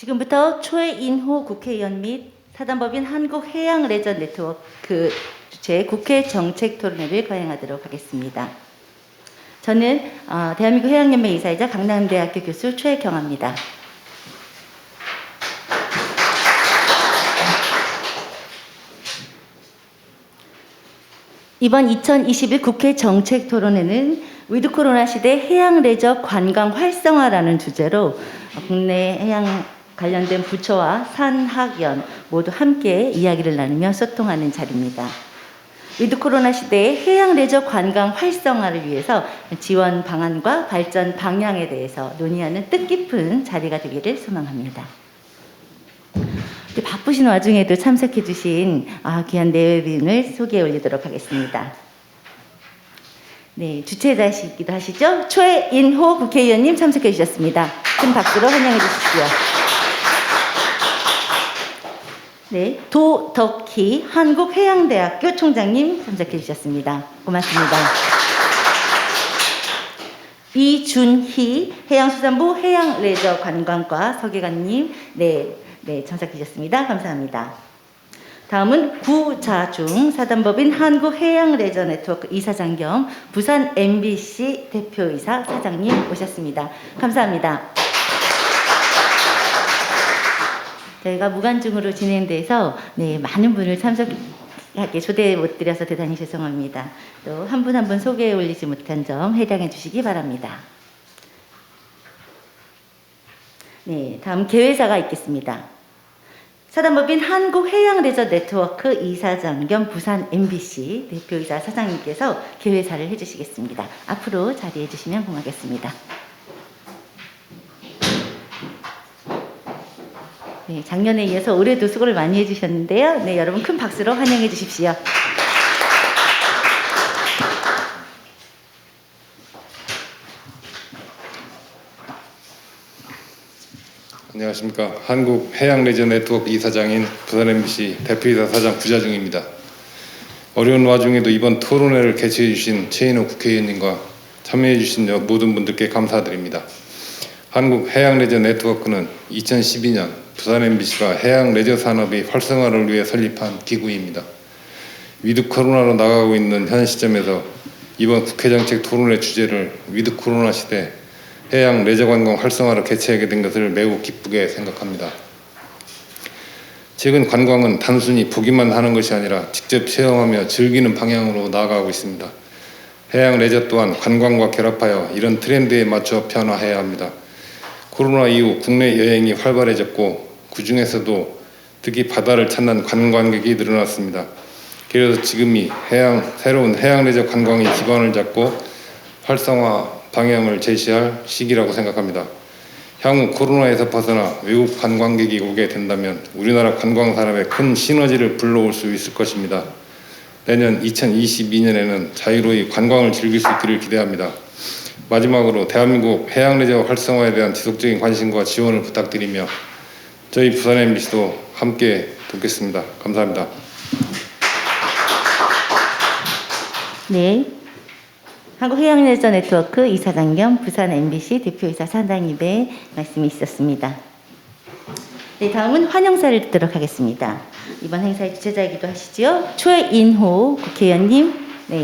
지금부터 최인호 국회의원 및 사단법인 한국해양레저네트워크 주최 국회 정책토론회를 거행하도록 하겠습니다. 저는 대한민국 해양연맹 이사이자 강남대학교 교수 최경아입니다. 이번 2021 국회 정책토론회는 위드 코로나 시대 해양레저 관광 활성화라는 주제로 국내 해양 관련된 부처와 산학연 모두 함께 이야기를 나누며 소통하는 자리입니다. 위드 코로나 시대의 해양 레저 관광 활성화를 위해서 지원 방안과 발전 방향에 대해서 논의하는 뜻깊은 자리가 되기를 소망합니다. 바쁘신 와중에도 참석해 주신 귀한 내외빈을 소개해 올리도록 하겠습니다. 네, 주최자이시기도 하시죠? 최인호 국회의원님 참석해 주셨습니다. 큰 박수로 환영해 주십시오. 네, 도덕희 한국해양대학교 총장님 참석해 주셨습니다. 고맙습니다. 이준희 해양수산부 해양레저관광과 서계관님 참석해 주셨습니다. 감사합니다. 다음은 구자중 사단법인 한국해양레저네트워크 이사장 겸 부산 MBC 대표이사 사장님 오셨습니다. 감사합니다. 저희가 무관중으로 진행돼서 많은 분을 참석하게 초대 못 드려서 대단히 죄송합니다. 또 한 분 한 분 소개해 올리지 못한 점 해량해 주시기 바랍니다. 네, 다음 개회사가 있겠습니다. 사단법인 한국해양레저네트워크 이사장 겸 부산 MBC 대표이사 사장님께서 개회사를 해주시겠습니다. 앞으로 자리해 주시면 고맙겠습니다. 네, 작년에 이어서 올해도 수고를 많이 해주셨는데요. 네, 여러분 큰 박수로 환영해 주십시오. 안녕하십니까. 한국해양레저네트워크 이사장인 부산 MBC 대표이사 사장 구자중입니다. 어려운 와중에도 이번 토론회를 개최해 주신 최인호 국회의원님과 참여해 주신 모든 분들께 감사드립니다. 한국해양레저네트워크는 2012년 부산 MBC가 해양레저 산업의 활성화를 위해 설립한 기구입니다. 위드 코로나로 나가고 있는 현 시점에서 이번 국회정책 토론회 주제를 위드 코로나 시대 해양 레저 관광 활성화를 개최하게 된 것을 매우 기쁘게 생각합니다. 최근 관광은 단순히 보기만 하는 것이 아니라 직접 체험하며 즐기는 방향으로 나아가고 있습니다. 해양 레저 또한 관광과 결합하여 이런 트렌드에 맞춰 변화해야 합니다. 코로나 이후 국내 여행이 활발해졌고 그 중에서도 특히 바다를 찾는 관광객이 늘어났습니다. 그래서 지금이 새로운 해양 레저 관광의 기반을 잡고 활성화 방향을 제시할 시기라고 생각합니다. 향후 코로나에서 벗어나 외국 관광객이 오게 된다면 우리나라 관광 산업에 큰 시너지를 불러올 수 있을 것입니다. 내년 2022년에는 자유로이 관광을 즐길 수 있기를 기대합니다. 마지막으로 대한민국 해양 레저 활성화에 대한 지속적인 관심과 지원을 부탁드리며 저희 부산 MBC도 함께 돕겠습니다. 감사합니다. 네. 한국해양레저네트워크 이사장 겸 부산 MBC 대표이사 사장님의 말씀이 있었습니다. 네, 다음은 환영사를 듣도록 하겠습니다. 이번 행사의 주최자이기도 하시죠. 최인호 국회의원님,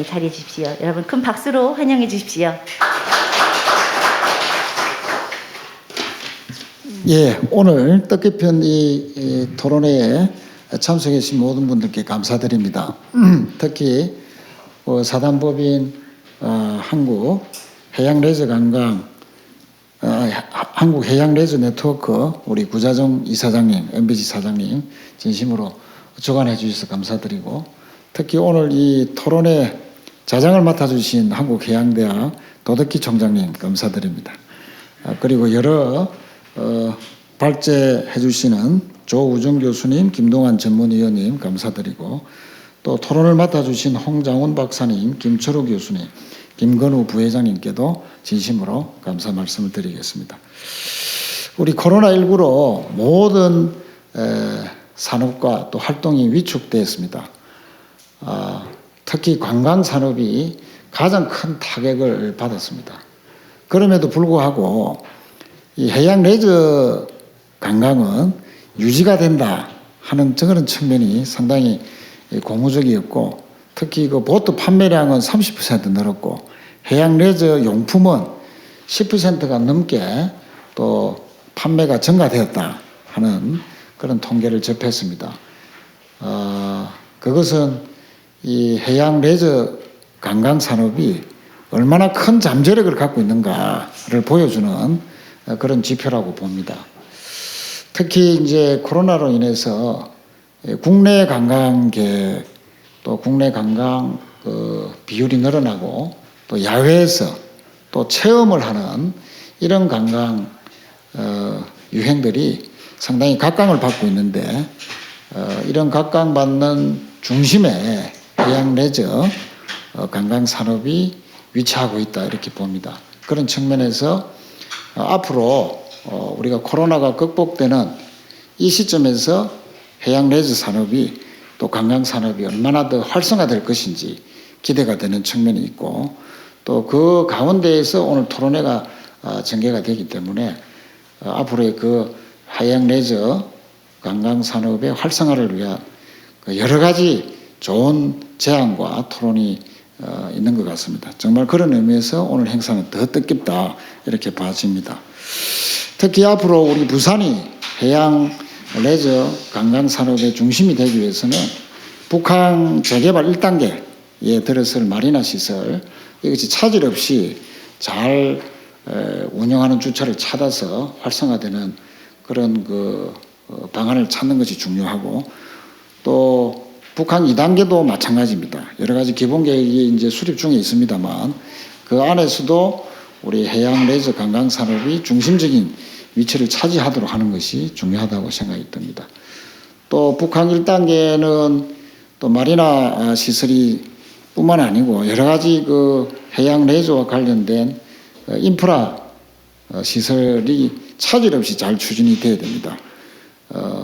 자리해 주십시오. 여러분 큰 박수로 환영해 주십시오. 예, 오늘 뜻깊은 이 토론회에 참석해 주신 모든 분들께 감사드립니다. 특히 사단법인 한국해양레저관광 한국해양레저네트워크 우리 구자중 이사장님, MBC 사장님 진심으로 주관해 주셔서 감사드리고 특히 오늘 이 토론회 자장을 맡아주신 한국해양대학 도덕희 총장님 감사드립니다. 그리고 여러 발제해 주시는 조우정 교수님, 김동환 전문위원님 감사드리고 또 토론을 맡아주신 홍장훈 박사님, 김철우 교수님, 김건우 부회장님께도 진심으로 감사 말씀을 드리겠습니다. 우리 코로나19로 모든 산업과 또 활동이 위축되었습니다. 특히 관광산업이 가장 큰 타격을 받았습니다. 그럼에도 불구하고 이 해양 레저 관광은 유지가 된다 하는 그런 측면이 상당히 고무적이었고, 특히 그 보트 판매량은 30% 늘었고 해양 레저 용품은 10%가 넘게 또 판매가 증가되었다 하는 그런 통계를 접했습니다. 그것은 이 해양 레저 관광 산업이 얼마나 큰 잠재력을 갖고 있는가를 보여주는 그런 지표라고 봅니다. 특히 이제 코로나로 인해서 국내 관광객 또 국내 관광 비율이 늘어나고 또 야외에서 또 체험을 하는 이런 관광 유행들이 상당히 각광을 받고 있는데, 이런 각광받는 중심에 해양 레저 관광 산업이 위치하고 있다 이렇게 봅니다. 그런 측면에서 앞으로 우리가 코로나가 극복되는 이 시점에서 해양 레저 산업이 또 관광 산업이 얼마나 더 활성화될 것인지 기대가 되는 측면이 있고, 또 그 가운데에서 오늘 토론회가 전개가 되기 때문에 앞으로의 그 해양 레저 관광 산업의 활성화를 위한 여러 가지 좋은 제안과 토론이 있는 것 같습니다. 정말 그런 의미에서 오늘 행사는 더 뜻깊다 이렇게 봐집니다. 특히 앞으로 우리 부산이 해양 레저 관광 산업의 중심이 되기 위해서는 북한 재개발 1단계에 들어설 마리나 시설, 이것이 차질 없이 잘 운영하는 주체를 찾아서 활성화되는 그런 방안을 찾는 것이 중요하고, 또 북한 2단계도 마찬가지입니다. 여러 가지 기본 계획이 이제 수립 중에 있습니다만 그 안에서도 우리 해양 레저 관광 산업이 중심적인 위치를 차지하도록 하는 것이 중요하다고 생각이 듭니다. 또 북한 1단계는 또 마리나 시설이 뿐만 아니고 여러 가지 해양 레저와 관련된 인프라 시설이 차질 없이 잘 추진이 되어야 됩니다.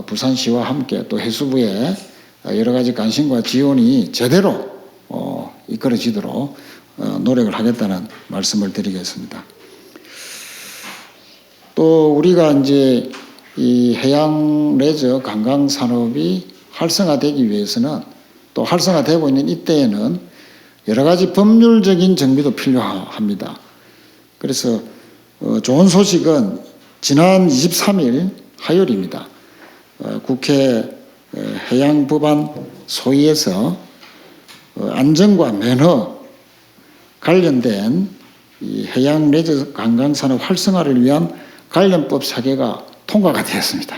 부산시와 함께 또 해수부의 여러 가지 관심과 지원이 제대로 이끌어지도록 노력을 하겠다는 말씀을 드리겠습니다. 또 우리가 이제 이 해양 레저 관광 산업이 활성화되기 위해서는, 또 활성화되고 있는 이때에는 여러 가지 법률적인 정비도 필요합니다. 그래서 좋은 소식은 지난 23일 화요일입니다. 국회 해양법안 소위에서 안전과 면허 관련된 이 해양 레저 관광 산업 활성화를 위한 관련법 4개가 통과가 되었습니다.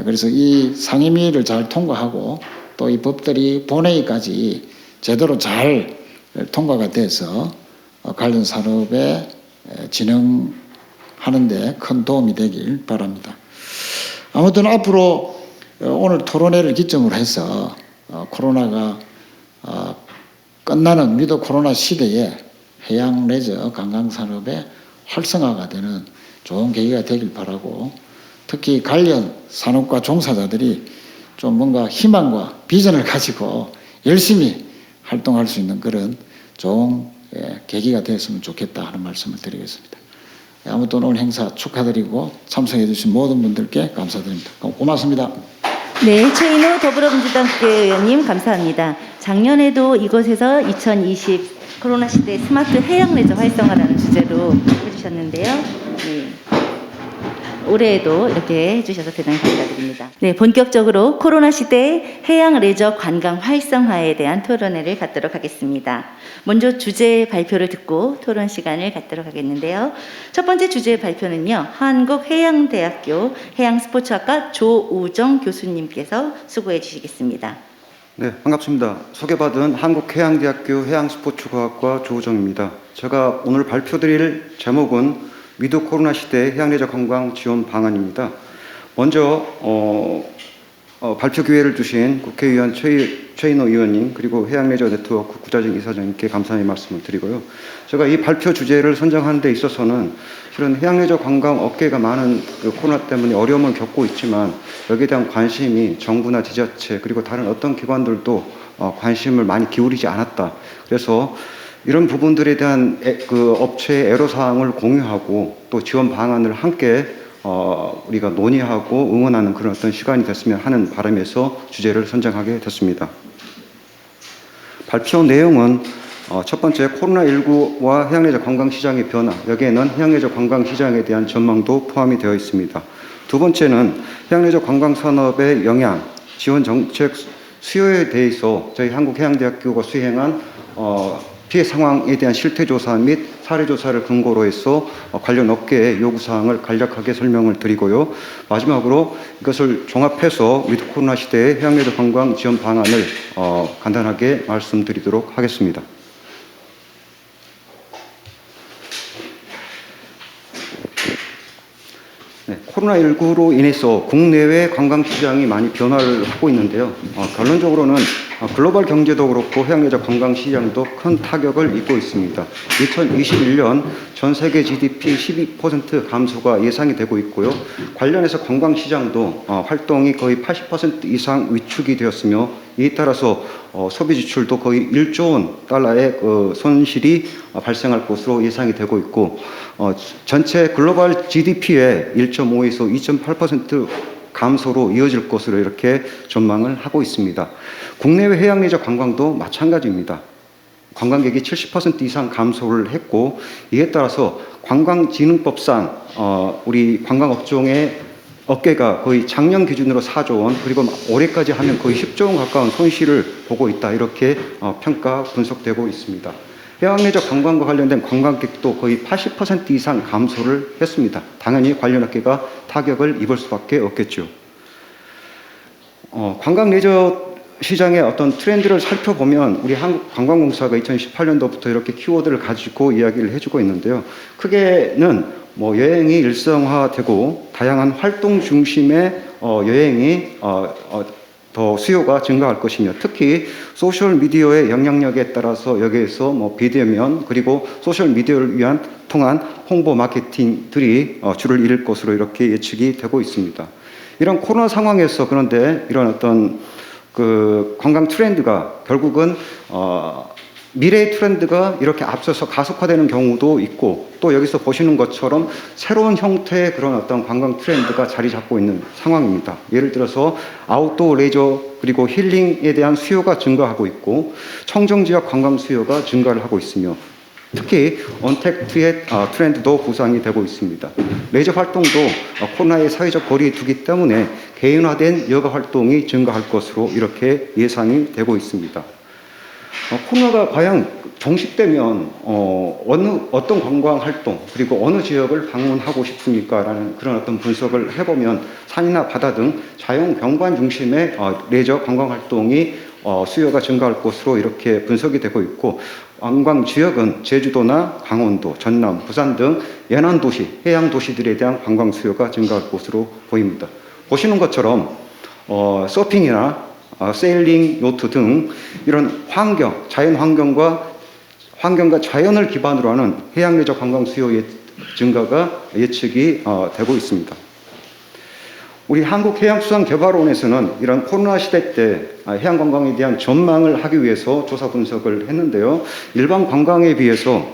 그래서 이 상임위를 잘 통과하고 또 이 법들이 본회의까지 제대로 잘 통과가 돼서 관련 산업에 진행하는 데 큰 도움이 되길 바랍니다. 아무튼 앞으로 오늘 토론회를 기점으로 해서 코로나가 끝나는 위드 코로나 시대에 해양 레저 관광 산업의 활성화가 되는 좋은 계기가 되길 바라고, 특히 관련 산업과 종사자들이 좀 뭔가 희망과 비전을 가지고 열심히 활동할 수 있는 그런 좋은 계기가 되었으면 좋겠다 하는 말씀을 드리겠습니다. 아무튼 오늘 행사 축하드리고 참석해 주신 모든 분들께 감사드립니다. 고맙습니다. 네, 최인호 더불어민주당 국회의원님 감사합니다. 작년에도 이곳에서 2020 코로나 시대 스마트 해양 레저 활성화라는 주제로 해주셨는데요. 네. 올해에도 이렇게 해주셔서 대단히 감사드립니다. 네, 본격적으로 코로나 시대 해양 레저 관광 활성화에 대한 토론회를 갖도록 하겠습니다. 먼저 주제 발표를 듣고 토론 시간을 갖도록 하겠는데요. 첫 번째 주제 발표는요, 한국해양대학교 해양스포츠학과 조우정 교수님께서 수고해 주시겠습니다. 네, 반갑습니다. 소개받은 한국해양대학교 해양스포츠과학과 조우정입니다. 제가 오늘 발표드릴 제목은 위드 코로나 시대 해양레저 관광 지원 방안입니다. 먼저 발표 기회를 주신 국회의원 최인호 의원님, 그리고 해양레저 네트워크 구자진 이사장님께 감사의 말씀을 드리고요. 제가 이 발표 주제를 선정하는 데 있어서는 실은 해양레저 관광 업계가 많은 코로나 때문에 어려움을 겪고 있지만 여기에 대한 관심이 정부나 지자체 그리고 다른 어떤 기관들도 관심을 많이 기울이지 않았다. 그래서 이런 부분들에 대한 업체의 애로사항을 공유하고 또 지원 방안을 함께 우리가 논의하고 응원하는 그런 어떤 시간이 됐으면 하는 바람에서 주제를 선정하게 됐습니다. 발표 내용은 첫 번째 코로나19와 해양레저 관광시장의 변화, 여기에는 해양레저 관광시장에 대한 전망도 포함이 되어 있습니다. 두 번째는 해양레저 관광산업의 영향, 지원 정책 수요에 대해서 저희 한국해양대학교가 수행한 피해 상황에 대한 실태조사 및 사례조사를 근거로 해서 관련 업계의 요구사항을 간략하게 설명을 드리고요. 마지막으로 이것을 종합해서 위드 코로나 시대의 해양레저 관광 지원 방안을 간단하게 말씀드리도록 하겠습니다. 네, 코로나19로 인해서 국내외 관광시장이 많이 변화를 하고 있는데요. 결론적으로는 글로벌 경제도 그렇고 해양레저 관광시장도 큰 타격을 입고 있습니다. 2021년 전 세계 GDP 12% 감소가 예상이 되고 있고요. 관련해서 관광시장도 활동이 거의 80% 이상 위축이 되었으며 이에 따라서 소비 지출도 거의 1조 원 달러의 손실이 발생할 것으로 예상이 되고 있고 전체 글로벌 GDP의 1.5에서 2.8% 감소로 이어질 것으로 이렇게 전망을 하고 있습니다. 국내외 해양레저 관광도 마찬가지입니다. 관광객이 70% 이상 감소를 했고 이에 따라서 관광진흥법상 우리 관광업종의 업계가 거의 작년 기준으로 4조 원 그리고 올해까지 하면 거의 10조 원 가까운 손실을 보고 있다 이렇게 평가 분석되고 있습니다. 해양레저 관광과 관련된 관광객도 거의 80% 이상 감소를 했습니다. 당연히 관련 업계가 타격을 입을 수밖에 없겠죠. 관광레저 시장의 어떤 트렌드를 살펴보면 우리 한국관광공사가 2018년도부터 이렇게 키워드를 가지고 이야기를 해주고 있는데요. 크게는 여행이 일상화되고 다양한 활동 중심의 여행이 더 수요가 증가할 것이며 특히 소셜미디어의 영향력에 따라서 여기에서 비대면 그리고 소셜미디어를 통한 홍보 마케팅들이 줄을 이룰 것으로 이렇게 예측이 되고 있습니다. 이런 코로나 상황에서 그런데 이런 어떤 관광 트렌드가 결국은 미래의 트렌드가 이렇게 앞서서 가속화되는 경우도 있고 또 여기서 보시는 것처럼 새로운 형태의 그런 어떤 관광 트렌드가 자리 잡고 있는 상황입니다. 예를 들어서 아웃도어 레저 그리고 힐링에 대한 수요가 증가하고 있고 청정지역 관광 수요가 증가를 하고 있으며 특히 언택트의 트렌드도 부상이 되고 있습니다. 레저 활동도 코로나의 사회적 거리 두기 때문에 개인화된 여가 활동이 증가할 것으로 이렇게 예상이 되고 있습니다. 코로나가 과연 종식되면 어떤 관광 활동 그리고 어느 지역을 방문하고 싶습니까? 라는 그런 어떤 분석을 해보면 산이나 바다 등 자연 경관 중심의 레저 관광 활동이 수요가 증가할 것으로 이렇게 분석이 되고 있고 관광 지역은 제주도나 강원도, 전남, 부산 등 연안 도시, 해양 도시들에 대한 관광 수요가 증가할 것으로 보입니다. 보시는 것처럼 서핑이나 세일링, 요트 등 이런 자연 환경과 자연을 기반으로 하는 해양 레저 관광 수요의 증가가 예측이 되고 있습니다. 우리 한국해양수산개발원에서는 이런 코로나 시대 때 해양관광에 대한 전망을 하기 위해서 조사 분석을 했는데요. 일반 관광에 비해서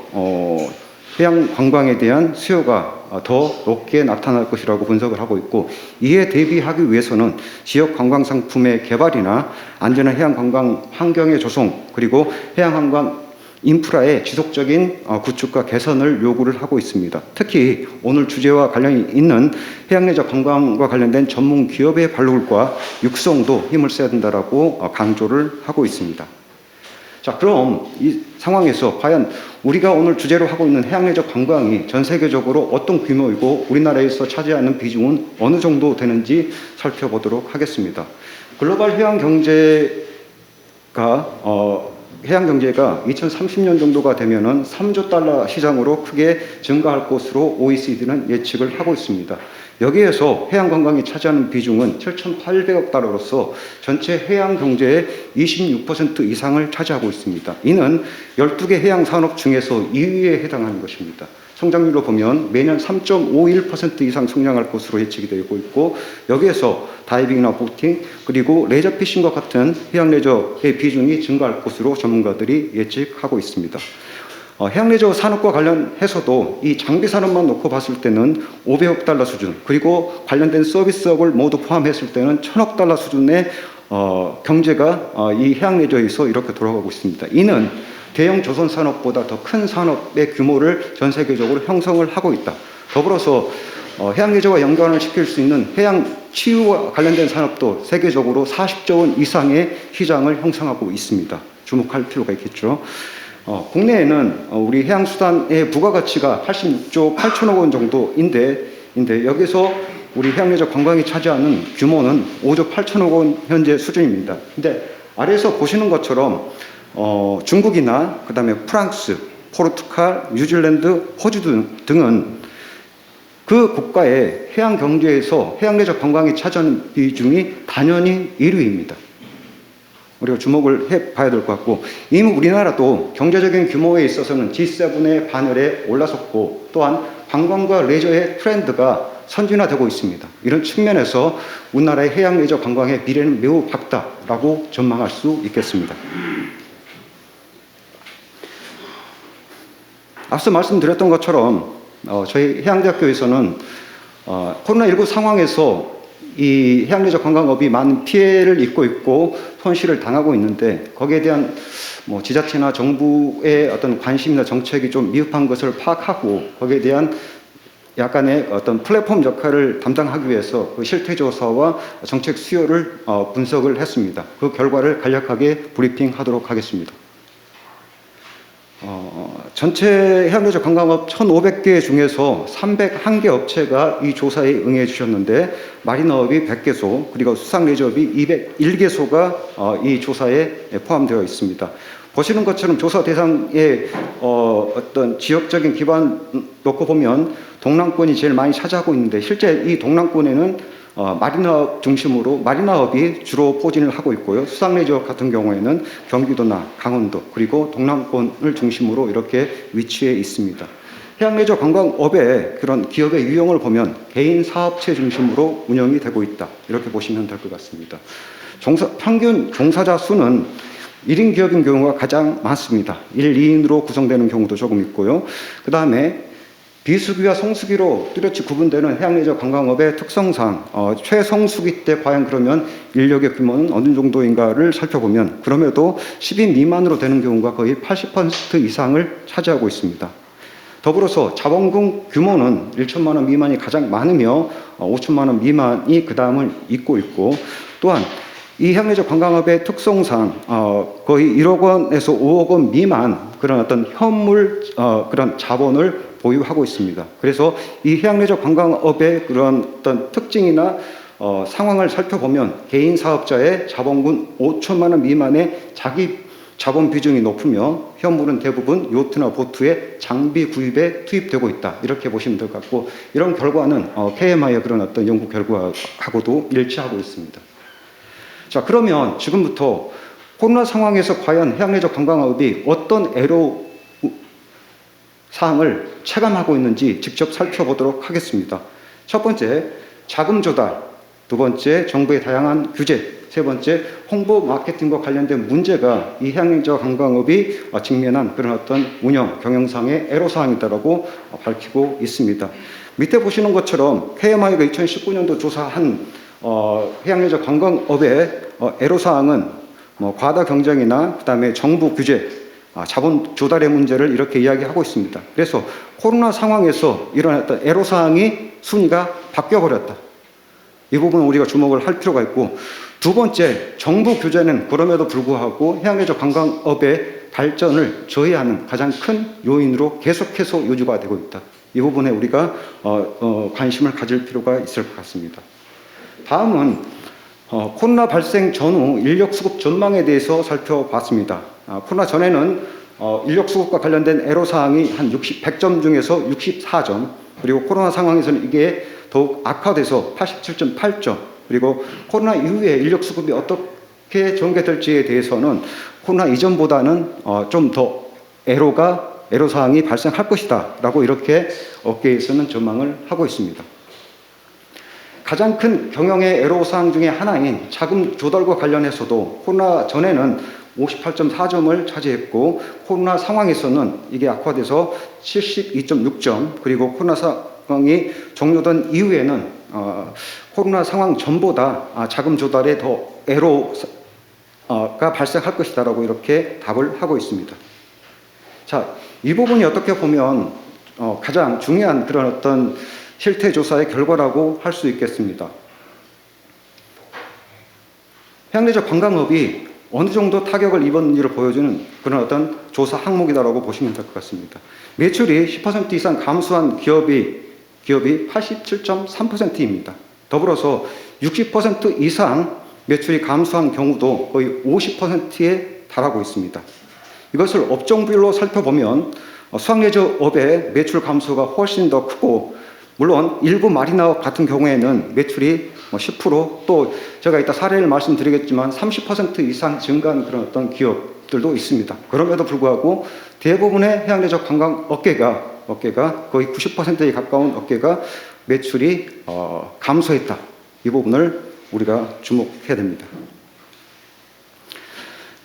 해양관광에 대한 수요가 더 높게 나타날 것이라고 분석을 하고 있고 이에 대비하기 위해서는 지역 관광 상품의 개발이나 안전한 해양관광 환경의 조성 그리고 해양관광 인프라의 지속적인 구축과 개선을 요구를 하고 있습니다. 특히 오늘 주제와 관련이 있는 해양레저 관광과 관련된 전문 기업의 발굴과 육성도 힘을 써야 된다라고 강조를 하고 있습니다. 자, 그럼 이 상황에서 과연 우리가 오늘 주제로 하고 있는 해양레저 관광이 전 세계적으로 어떤 규모이고 우리나라에서 차지하는 비중은 어느 정도 되는지 살펴보도록 하겠습니다. 글로벌 해양 경제가 2030년 정도가 되면은 3조 달러 시장으로 크게 증가할 것으로 OECD는 예측을 하고 있습니다. 여기에서 해양 관광이 차지하는 비중은 7,800억 달러로서 전체 해양 경제의 26% 이상을 차지하고 있습니다. 이는 12개 해양 산업 중에서 2위에 해당하는 것입니다. 성장률로 보면 매년 3.51% 이상 성장할 것으로 예측이 되고 있고 여기에서 다이빙이나 보팅 그리고 레저 피싱과 같은 해양 레저의 비중이 증가할 것으로 전문가들이 예측하고 있습니다. 해양레저 산업과 관련해서도 이 장비 산업만 놓고 봤을 때는 500억 달러 수준, 그리고 관련된 서비스업을 모두 포함했을 때는 1000억 달러 수준의 경제가 이 해양레저에서 이렇게 돌아가고 있습니다. 이는 대형 조선 산업보다 더 큰 산업의 규모를 전 세계적으로 형성을 하고 있다. 더불어서 해양레저와 연관을 시킬 수 있는 해양 치유와 관련된 산업도 세계적으로 40조 원 이상의 시장을 형성하고 있습니다. 주목할 필요가 있겠죠. 국내에는 우리 해양수산의 부가가치가 86조 8천억 원 정도인데 여기서 우리 해양레저 관광이 차지하는 규모는 5조 8천억 원 현재 수준입니다. 근데 아래에서 보시는 것처럼 중국이나 그다음에 프랑스, 포르투갈, 뉴질랜드, 호주 등은 그 국가의 해양 경제에서 해양레저 관광이 차지하는 비중이 단연히 1위입니다. 우리가 주목을 해봐야 될 것 같고, 이미 우리나라도 경제적인 규모에 있어서는 G7의 반열에 올라섰고, 또한 관광과 레저의 트렌드가 선진화되고 있습니다. 이런 측면에서 우리나라의 해양레저 관광의 미래는 매우 밝다라고 전망할 수 있겠습니다. 앞서 말씀드렸던 것처럼 저희 해양대학교에서는 코로나19 상황에서 이 해양레저 관광업이 많은 피해를 입고 있고 손실을 당하고 있는데, 거기에 대한 지자체나 정부의 어떤 관심이나 정책이 좀 미흡한 것을 파악하고 거기에 대한 약간의 어떤 플랫폼 역할을 담당하기 위해서 그 실태조사와 정책 수요를 분석을 했습니다. 그 결과를 간략하게 브리핑하도록 하겠습니다. 전체 해양레저 관광업 1,500개 중에서 301개 업체가 이 조사에 응해 주셨는데, 마리너업이 100개소, 그리고 수상레저업이 201개소가 이 조사에 포함되어 있습니다. 보시는 것처럼 조사 대상의 어떤 지역적인 기반 놓고 보면 동남권이 제일 많이 차지하고 있는데, 실제 이 동남권에는 마리나업 중심으로 마리나업이 주로 포진을 하고 있고요. 수상레저 같은 경우에는 경기도나 강원도, 그리고 동남권을 중심으로 이렇게 위치해 있습니다. 해양레저 관광업의 그런 기업의 유형을 보면 개인 사업체 중심으로 운영이 되고 있다, 이렇게 보시면 될 것 같습니다. 평균 종사자 수는 1인 기업인 경우가 가장 많습니다. 1, 2인으로 구성되는 경우도 조금 있고요. 그 다음에 비수기와 성수기로 뚜렷이 구분되는 해양레저 관광업의 특성상 최성수기 때 과연 그러면 인력의 규모는 어느 정도인가를 살펴보면, 그럼에도 10인 미만으로 되는 경우가 거의 80% 이상을 차지하고 있습니다. 더불어서 자본금 규모는 1천만 원 미만이 가장 많으며 5천만 원 미만이 그 다음을 잇고 있고, 또한 이 해양레저 관광업의 특성상 거의 1억 원에서 5억 원 미만 그런 어떤 현물 그런 자본을 보유하고 있습니다. 그래서 이 해양레저 관광업의 그런 어떤 특징이나 상황을 살펴보면 개인 사업자의 자본금 5천만 원 미만의 자기 자본 비중이 높으며 현물은 대부분 요트나 보트의 장비 구입에 투입되고 있다, 이렇게 보시면 될 것 같고, 이런 결과는 KMI의 그런 어떤 연구 결과하고도 일치하고 있습니다. 자, 그러면 지금부터 코로나 상황에서 과연 해양레저 관광업이 어떤 애로 사항을 체감하고 있는지 직접 살펴보도록 하겠습니다. 첫 번째, 자금 조달. 두 번째, 정부의 다양한 규제. 세 번째, 홍보 마케팅과 관련된 문제가 이 해양레저 관광업이 직면한 그런 어떤 운영, 경영상의 애로사항이다라고 밝히고 있습니다. 밑에 보시는 것처럼 KMI가 2019년도 조사한 해양레저 관광업의 애로사항은 과다 경쟁이나 그다음에 정부 규제, 자본 조달의 문제를 이렇게 이야기하고 있습니다. 그래서 코로나 상황에서 일어났던 애로사항이 순위가 바뀌어버렸다. 이 부분은 우리가 주목을 할 필요가 있고, 두 번째, 정부 규제는 그럼에도 불구하고 해양레저 관광업의 발전을 저해하는 가장 큰 요인으로 계속해서 유지가 되고 있다. 이 부분에 우리가 관심을 가질 필요가 있을 것 같습니다. 다음은 코로나 발생 전후 인력 수급 전망에 대해서 살펴봤습니다. 코로나 전에는 인력 수급과 관련된 애로사항이 한 100점 중에서 64점, 그리고 코로나 상황에서는 이게 더욱 악화돼서 87.8점, 그리고 코로나 이후에 인력 수급이 어떻게 전개될지에 대해서는 코로나 이전보다는 좀 더 애로사항이 발생할 것이다 라고 이렇게 업계에서는 전망을 하고 있습니다. 가장 큰 경영의 애로사항 중에 하나인 자금 조달과 관련해서도 코로나 전에는 58.4점을 차지했고 코로나 상황에서는 이게 악화돼서 72.6점, 그리고 코로나 상황이 종료된 이후에는 코로나 상황 전보다 자금 조달에 더 애로가 발생할 것이다라고 이렇게 답을 하고 있습니다. 자, 이 부분이 어떻게 보면 가장 중요한 그런 어떤 실태 조사의 결과라고 할 수 있겠습니다. 해양레저 관광업이 어느 정도 타격을 입었는지를 보여주는 그런 어떤 조사 항목이다라고 보시면 될 것 같습니다. 매출이 10% 이상 감소한 기업이 87.3%입니다. 더불어서 60% 이상 매출이 감소한 경우도 거의 50%에 달하고 있습니다. 이것을 업종별로 살펴보면 수학레저업의 매출 감소가 훨씬 더 크고, 물론 일부 마리나업 같은 경우에는 매출이 10%, 또 제가 이따 사례를 말씀드리겠지만 30% 이상 증가한 그런 어떤 기업들도 있습니다. 그럼에도 불구하고 대부분의 해양레저 관광 업계가 거의 90%에 가까운 업계가 매출이 감소했다. 이 부분을 우리가 주목해야 됩니다.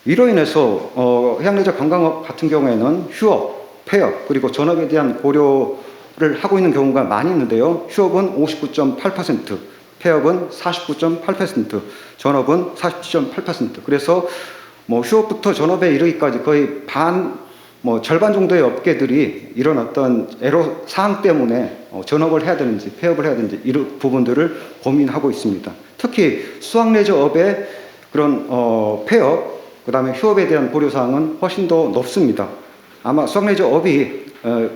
이로 인해서 해양레저 관광업 같은 경우에는 휴업, 폐업, 그리고 전업에 대한 고려를 하고 있는 경우가 많이 있는데요. 휴업은 59.8%, 폐업은 49.8%, 전업은 47.8%. 그래서 휴업부터 전업에 이르기까지 거의 절반 정도의 업계들이 이런 어떤 애로 사항 때문에 전업을 해야 되는지 폐업을 해야 되는지 이런 부분들을 고민하고 있습니다. 특히 수학레저업의 그런 폐업, 그다음에 휴업에 대한 고려사항은 훨씬 더 높습니다. 아마 수학레저업이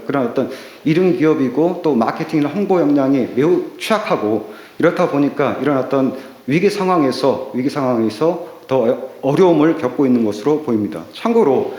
그런 어떤 이른 기업이고 또 마케팅이나 홍보 역량이 매우 취약하고, 이렇다 보니까 이런 어떤 위기 상황에서 더 어려움을 겪고 있는 것으로 보입니다. 참고로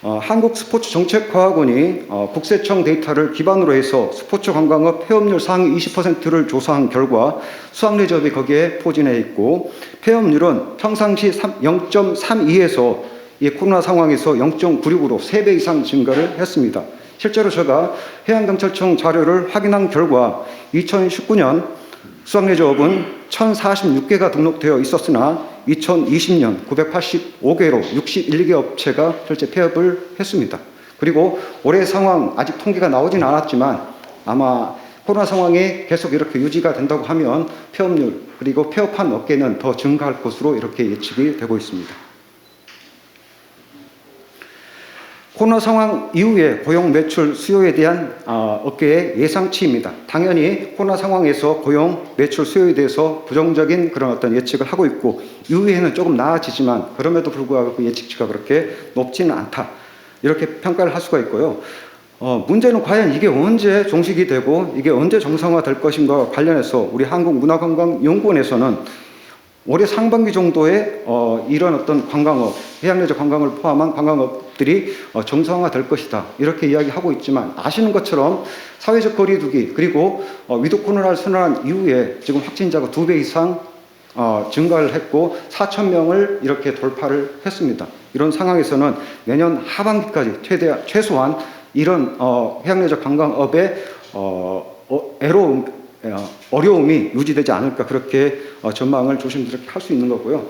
한국스포츠정책과학원이 국세청 데이터를 기반으로 해서 스포츠 관광업 폐업률 상위 20%를 조사한 결과 수학레저업이 거기에 포진해 있고, 폐업률은 평상시 0.32에서 이 코로나 상황에서 0.96으로 3배 이상 증가를 했습니다. 실제로 제가 해양경찰청 자료를 확인한 결과 2019년 수학레저업은 1046개가 등록되어 있었으나 2020년 985개로 61개 업체가 실제 폐업을 했습니다. 그리고 올해 상황 아직 통계가 나오진 않았지만 아마 코로나 상황이 계속 이렇게 유지가 된다고 하면 폐업률, 그리고 폐업한 업계는 더 증가할 것으로 이렇게 예측이 되고 있습니다. 코로나 상황 이후에 고용, 매출, 수요에 대한 업계의 예상치입니다. 당연히 코로나 상황에서 고용, 매출, 수요에 대해서 부정적인 그런 어떤 예측을 하고 있고, 이후에는 조금 나아지지만 그럼에도 불구하고 그 예측치가 그렇게 높지는 않다. 이렇게 평가를 할 수가 있고요. 문제는 과연 이게 언제 종식이 되고 이게 언제 정상화될 것인가와 관련해서 우리 한국문화관광연구원에서는 올해 상반기 정도에 이런 어떤 관광업, 해양레저 관광을 포함한 관광업들이 정상화될 것이다. 이렇게 이야기하고 있지만, 아시는 것처럼 사회적 거리두기, 그리고 위드 코로나를 선언한 이후에 지금 확진자가 2배 이상 증가를 했고 4,000명을 이렇게 돌파를 했습니다. 이런 상황에서는 내년 하반기까지 최소한 이런 해양레저 관광업의 어려움이 유지되지 않을까, 그렇게 전망을 조심스럽게 할 수 있는 거고요.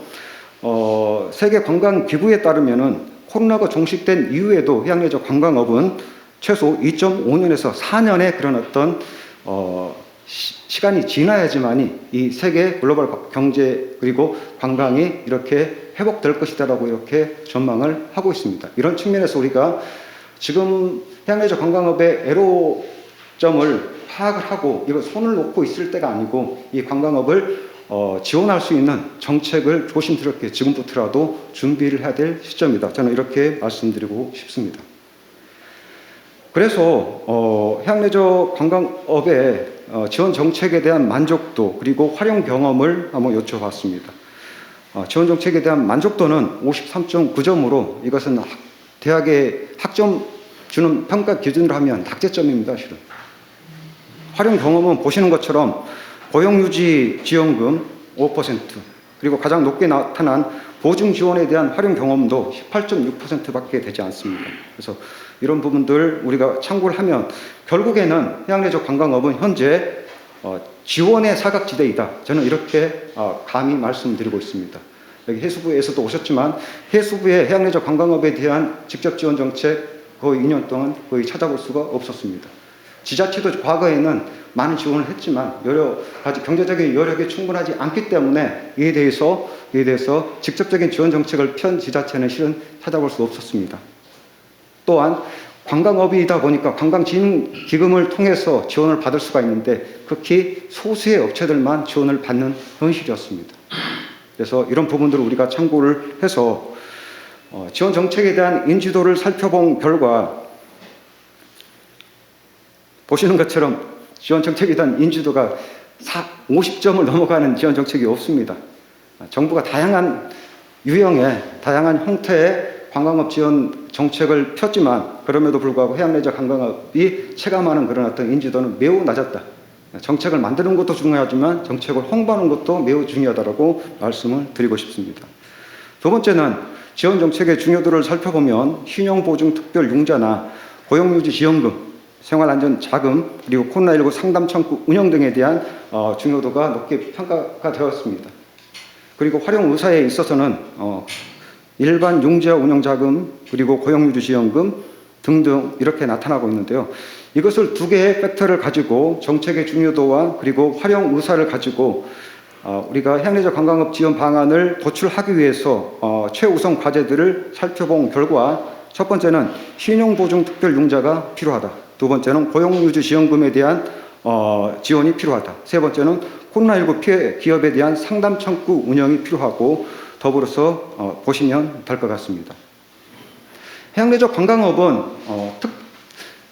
세계관광기구에 따르면은 코로나가 종식된 이후에도 해양레저 관광업은 최소 2.5년에서 4년의 그런 어떤 시간이 지나야지만이 이 세계 글로벌 경제 그리고 관광이 이렇게 회복될 것이다라고 이렇게 전망을 하고 있습니다. 이런 측면에서 우리가 지금 해양레저 관광업의 애로점을 파악을 하고 이거 손을 놓고 있을 때가 아니고, 이 관광업을 지원할 수 있는 정책을 조심스럽게 지금부터라도 준비를 해야 될 시점이다. 저는 이렇게 말씀드리고 싶습니다. 그래서 해양레저 관광업의 지원 정책에 대한 만족도, 그리고 활용 경험을 한번 여쭤봤습니다. 지원 정책에 대한 만족도는 53.9점으로 이것은 대학의 학점 주는 평가 기준으로 하면 낙제점입니다, 실은. 활용 경험은 보시는 것처럼 고용유지 지원금 5%, 그리고 가장 높게 나타난 보증 지원에 대한 활용 경험도 18.6%밖에 되지 않습니다. 그래서 이런 부분들 우리가 참고를 하면 결국에는 해양레저 관광업은 현재 지원의 사각지대이다. 저는 이렇게 감히 말씀드리고 있습니다. 여기 해수부에서도 오셨지만 해수부의 해양레저 관광업에 대한 직접 지원 정책 거의 2년 동안 거의 찾아볼 수가 없었습니다. 지자체도 과거에는 많은 지원을 했지만 여러 가지 경제적인 여력이 충분하지 않기 때문에 이에 대해서 직접적인 지원 정책을 편 지자체는 실은 찾아볼 수 없었습니다. 또한 관광업이다 보니까 관광진흥기금을 통해서 지원을 받을 수가 있는데 극히 소수의 업체들만 지원을 받는 현실이었습니다. 그래서 이런 부분들을 우리가 참고를 해서 지원 정책에 대한 인지도를 살펴본 결과 보시는 것처럼 지원 정책에 대한 인지도가 50점을 넘어가는 지원 정책이 없습니다. 정부가 다양한 유형의 다양한 형태의 관광업 지원 정책을 폈지만 그럼에도 불구하고 해양레저 관광업이 체감하는 그런 어떤 인지도는 매우 낮았다. 정책을 만드는 것도 중요하지만 정책을 홍보하는 것도 매우 중요하다고 말씀을 드리고 싶습니다. 두 번째는 지원 정책의 중요도를 살펴보면 신용보증특별융자나 고용유지지원금, 생활안전자금, 그리고 코로나19 상담창구 운영 등에 대한 중요도가 높게 평가가 되었습니다. 그리고 활용의사에 있어서는 일반 융자 운영자금, 그리고 고용유지지원금 등등 이렇게 나타나고 있는데요. 이것을 두 개의 팩터를 가지고 정책의 중요도와 그리고 활용의사를 가지고 우리가 해양레저 관광업 지원 방안을 도출하기 위해서 최우선 과제들을 살펴본 결과 첫 번째는 신용보증특별융자가 필요하다. 두 번째는 고용유지지원금에 대한 지원이 필요하다. 세 번째는 코로나19 피해 기업에 대한 상담창구 운영이 필요하고 더불어서 보시면 될 것 같습니다. 해양레저 관광업은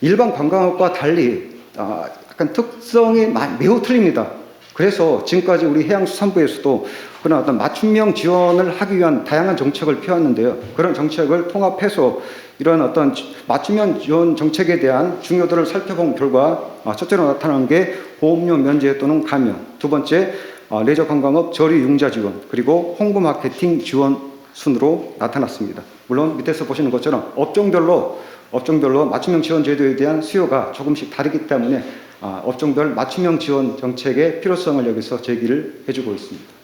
일반 관광업과 달리 약간 특성이 매우 틀립니다. 그래서 지금까지 우리 해양수산부에서도 그런 어떤 맞춤형 지원을 하기 위한 다양한 정책을 펴왔는데요. 그런 정책을 통합해서 이런 어떤 맞춤형 지원 정책에 대한 중요도를 살펴본 결과 첫째로 나타나는 게 보험료 면제 또는 감면, 두 번째 레저 관광업 저리 융자 지원, 그리고 홍보 마케팅 지원 순으로 나타났습니다. 물론 밑에서 보시는 것처럼 업종별로 맞춤형 지원 제도에 대한 수요가 조금씩 다르기 때문에 업종별 맞춤형 지원 정책의 필요성을 여기서 제기를 해주고 있습니다.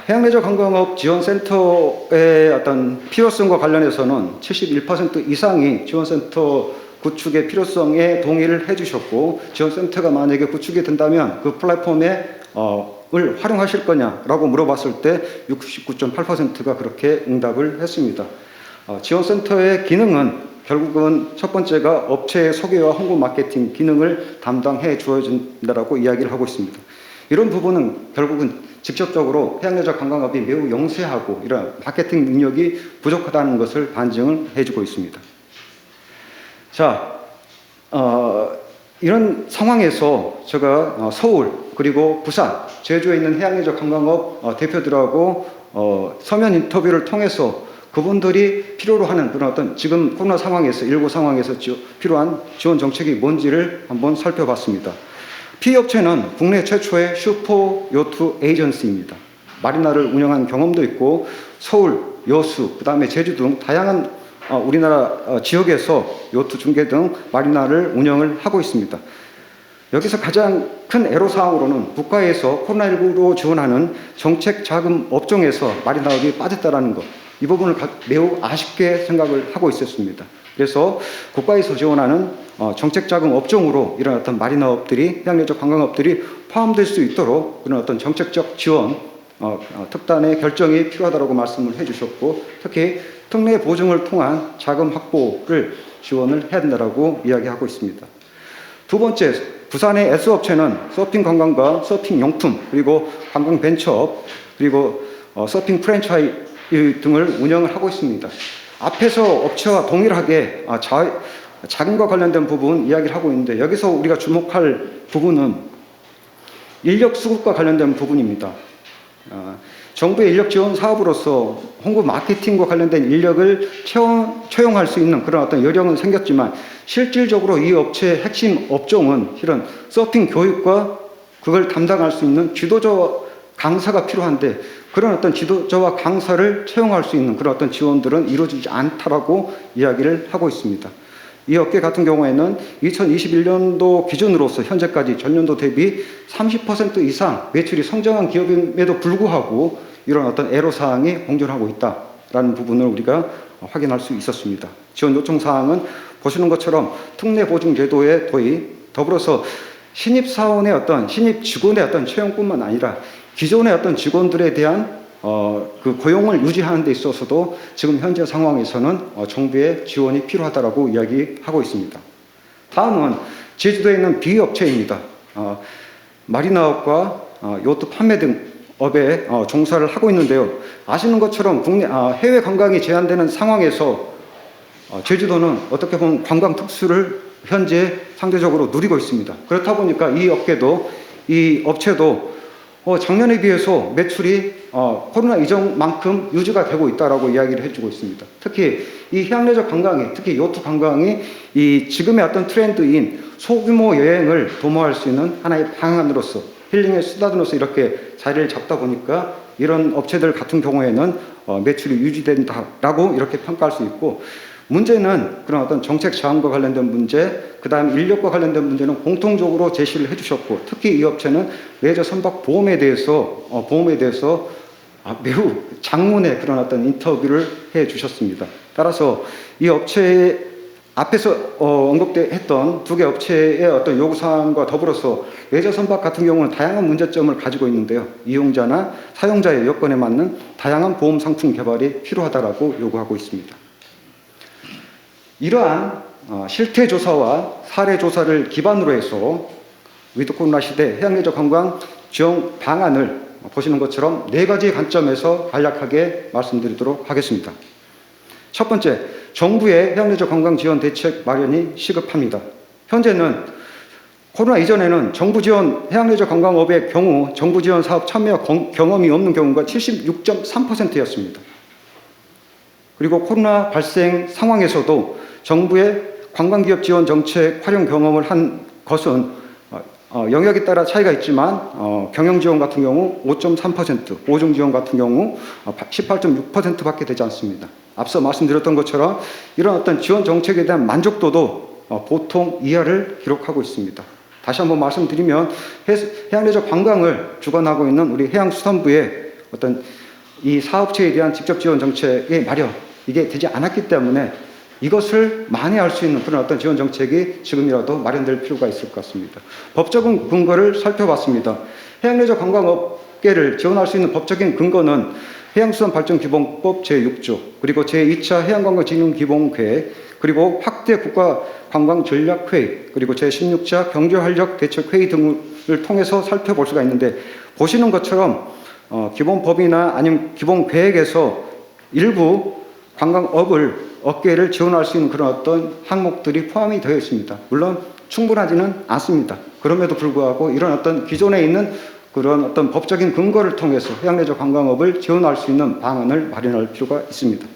해양레저 관광업 지원센터의 어떤 필요성과 관련해서는 71% 이상이 지원센터 구축의 필요성에 동의를 해주셨고, 지원센터가 만약에 구축이 된다면 그 플랫폼에 을 활용하실 거냐라고 물어봤을 때 69.8%가 그렇게 응답을 했습니다. 지원센터의 기능은 결국은 첫 번째가 업체의 소개와 홍보 마케팅 기능을 담당해 주어진다라고 이야기를 하고 있습니다. 이런 부분은 결국은 직접적으로 해양레저 관광업이 매우 영세하고 이런 마케팅 능력이 부족하다는 것을 반증을 해주고 있습니다. 자, 이런 상황에서 제가 서울 그리고 부산, 제주에 있는 해양레저 관광업 대표들하고 서면 인터뷰를 통해서 그분들이 필요로 하는 그런 어떤 지금 코로나 상황에서, 19 상황에서 필요한 지원 정책이 뭔지를 한번 살펴봤습니다. P업체는 국내 최초의 슈퍼 요트 에이전시입니다. 마리나를 운영한 경험도 있고 서울, 여수, 그 다음에 제주 등 다양한 우리나라 지역에서 요트 중개 등 마리나를 운영을 하고 있습니다. 여기서 가장 큰 애로사항으로는 국가에서 코로나19로 지원하는 정책 자금 업종에서 마리나업이 빠졌다는 것, 이 부분을 매우 아쉽게 생각을 하고 있었습니다. 그래서 국가에서 지원하는 정책 자금 업종으로 이런 어떤 마리나업들이, 해양레저 관광업들이 포함될 수 있도록 그런 어떤 정책적 지원, 특단의 결정이 필요하다고 말씀을 해주셨고, 특히 특례 보증을 통한 자금 확보를 지원을 해야 된다고 이야기하고 있습니다. 두 번째, 부산의 S업체는 서핑 관광과 서핑 용품, 그리고 관광 벤처업, 그리고 서핑 프랜차이즈 등을 운영을 하고 있습니다. 앞에서 업체와 동일하게 자금과 관련된 부분 이야기를 하고 있는데, 여기서 우리가 주목할 부분은 인력 수급과 관련된 부분입니다. 정부의 인력 지원 사업으로서 홍보 마케팅과 관련된 인력을 채용할 수 있는 그런 어떤 여력은 생겼지만, 실질적으로 이 업체의 핵심 업종은 실은 서핑 교육과 그걸 담당할 수 있는 지도자와 강사가 필요한데, 그런 어떤 지도자와 강사를 채용할 수 있는 그런 어떤 지원들은 이루어지지 않다라고 이야기를 하고 있습니다. 이 업계 같은 경우에는 2021년도 기준으로서 현재까지 전년도 대비 30% 이상 매출이 성장한 기업임에도 불구하고 이런 어떤 애로사항이 공존하고 있다라는 부분을 우리가 확인할 수 있었습니다. 지원 요청 사항은 보시는 것처럼 특례 보증 제도의 도입, 더불어서 신입 사원의 어떤 신입 직원의 어떤 채용뿐만 아니라 기존의 어떤 직원들에 대한 그 고용을 유지하는 데 있어서도 지금 현재 상황에서는 정부의 지원이 필요하다라고 이야기하고 있습니다. 다음은 제주도에 있는 비업체입니다. 마리나업과 요트 판매 등 업에 종사를 하고 있는데요. 아시는 것처럼 해외 관광이 제한되는 상황에서 제주도는 어떻게 보면 관광 특수를 현재 상대적으로 누리고 있습니다. 그렇다 보니까 이 업체도 작년에 비해서 매출이 코로나 이전만큼 유지가 되고 있다라고 이야기를 해주고 있습니다. 특히 이 해양레저 관광이, 특히 요트 관광이 이 지금의 어떤 트렌드인 소규모 여행을 도모할 수 있는 하나의 방안으로서 힐링의 수단으로서 이렇게 자리를 잡다 보니까 이런 업체들 같은 경우에는 매출이 유지된다라고 이렇게 평가할 수 있고, 문제는 그런 어떤 정책 제안과 관련된 문제, 그 다음 인력과 관련된 문제는 공통적으로 제시를 해주셨고, 특히 이 업체는 레저 선박 보험에 대해서 매우 장문의 그런 어떤 인터뷰를 해주셨습니다. 따라서 이 업체의 앞에서 언급했던 두 개 업체의 어떤 요구사항과 더불어서 레저 선박 같은 경우는 다양한 문제점을 가지고 있는데요. 이용자나 사용자의 여건에 맞는 다양한 보험 상품 개발이 필요하다라고 요구하고 있습니다. 이러한 실태 조사와 사례 조사를 기반으로 해서 위드 코로나 시대 해양레저 관광 지원 방안을 보시는 것처럼 4가지 관점에서 간략하게 말씀드리도록 하겠습니다. 첫 번째, 정부의 해양레저 관광 지원 대책 마련이 시급합니다. 현재는 코로나 이전에는 정부 지원 해양레저 관광업의 경우 정부 지원 사업 참여 경험이 없는 경우가 76.3%였습니다. 그리고 코로나 발생 상황에서도 정부의 관광기업 지원 정책 활용 경험을 한 것은 영역에 따라 차이가 있지만 경영 지원 같은 경우 5.3%, 보증 지원 같은 경우 18.6%밖에 되지 않습니다. 앞서 말씀드렸던 것처럼 이런 어떤 지원 정책에 대한 만족도도 보통 이하를 기록하고 있습니다. 다시 한번 말씀드리면 해양레저 관광을 주관하고 있는 우리 해양수산부의 어떤 이 사업체에 대한 직접 지원 정책의 마련, 이게 되지 않았기 때문에 이것을 만회할 수 있는 그런 어떤 지원 정책이 지금이라도 마련될 필요가 있을 것 같습니다. 법적인 근거를 살펴봤습니다. 해양레저 관광업계를 지원할 수 있는 법적인 근거는 해양수산발전기본법 제6조, 그리고 제2차 해양관광진흥기본계획, 그리고 확대 국가관광전략회의, 그리고 제16차 경제활력대책회의 등을 통해서 살펴볼 수가 있는데, 보시는 것처럼 기본법이나 아니면 기본계획에서 일부 업계를 지원할 수 있는 그런 어떤 항목들이 포함이 되어 있습니다. 물론 충분하지는 않습니다. 그럼에도 불구하고 이런 어떤 기존에 있는 그런 어떤 법적인 근거를 통해서 해양레저 관광업을 지원할 수 있는 방안을 마련할 필요가 있습니다.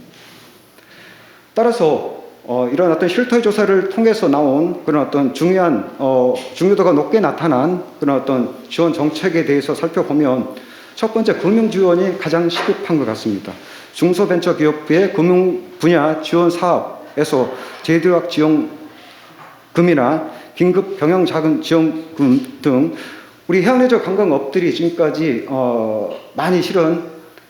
따라서 이런 어떤 실태 조사를 통해서 나온 그런 어떤 중요도가 높게 나타난 그런 어떤 지원 정책에 대해서 살펴보면, 첫 번째, 금융 지원이 가장 시급한 것 같습니다. 중소벤처기업부의 금융 분야 지원 사업에서 재도약 지원금이나 긴급 경영 자금 지원금 등 우리 해양레저 관광업들이 지금까지 많이 실은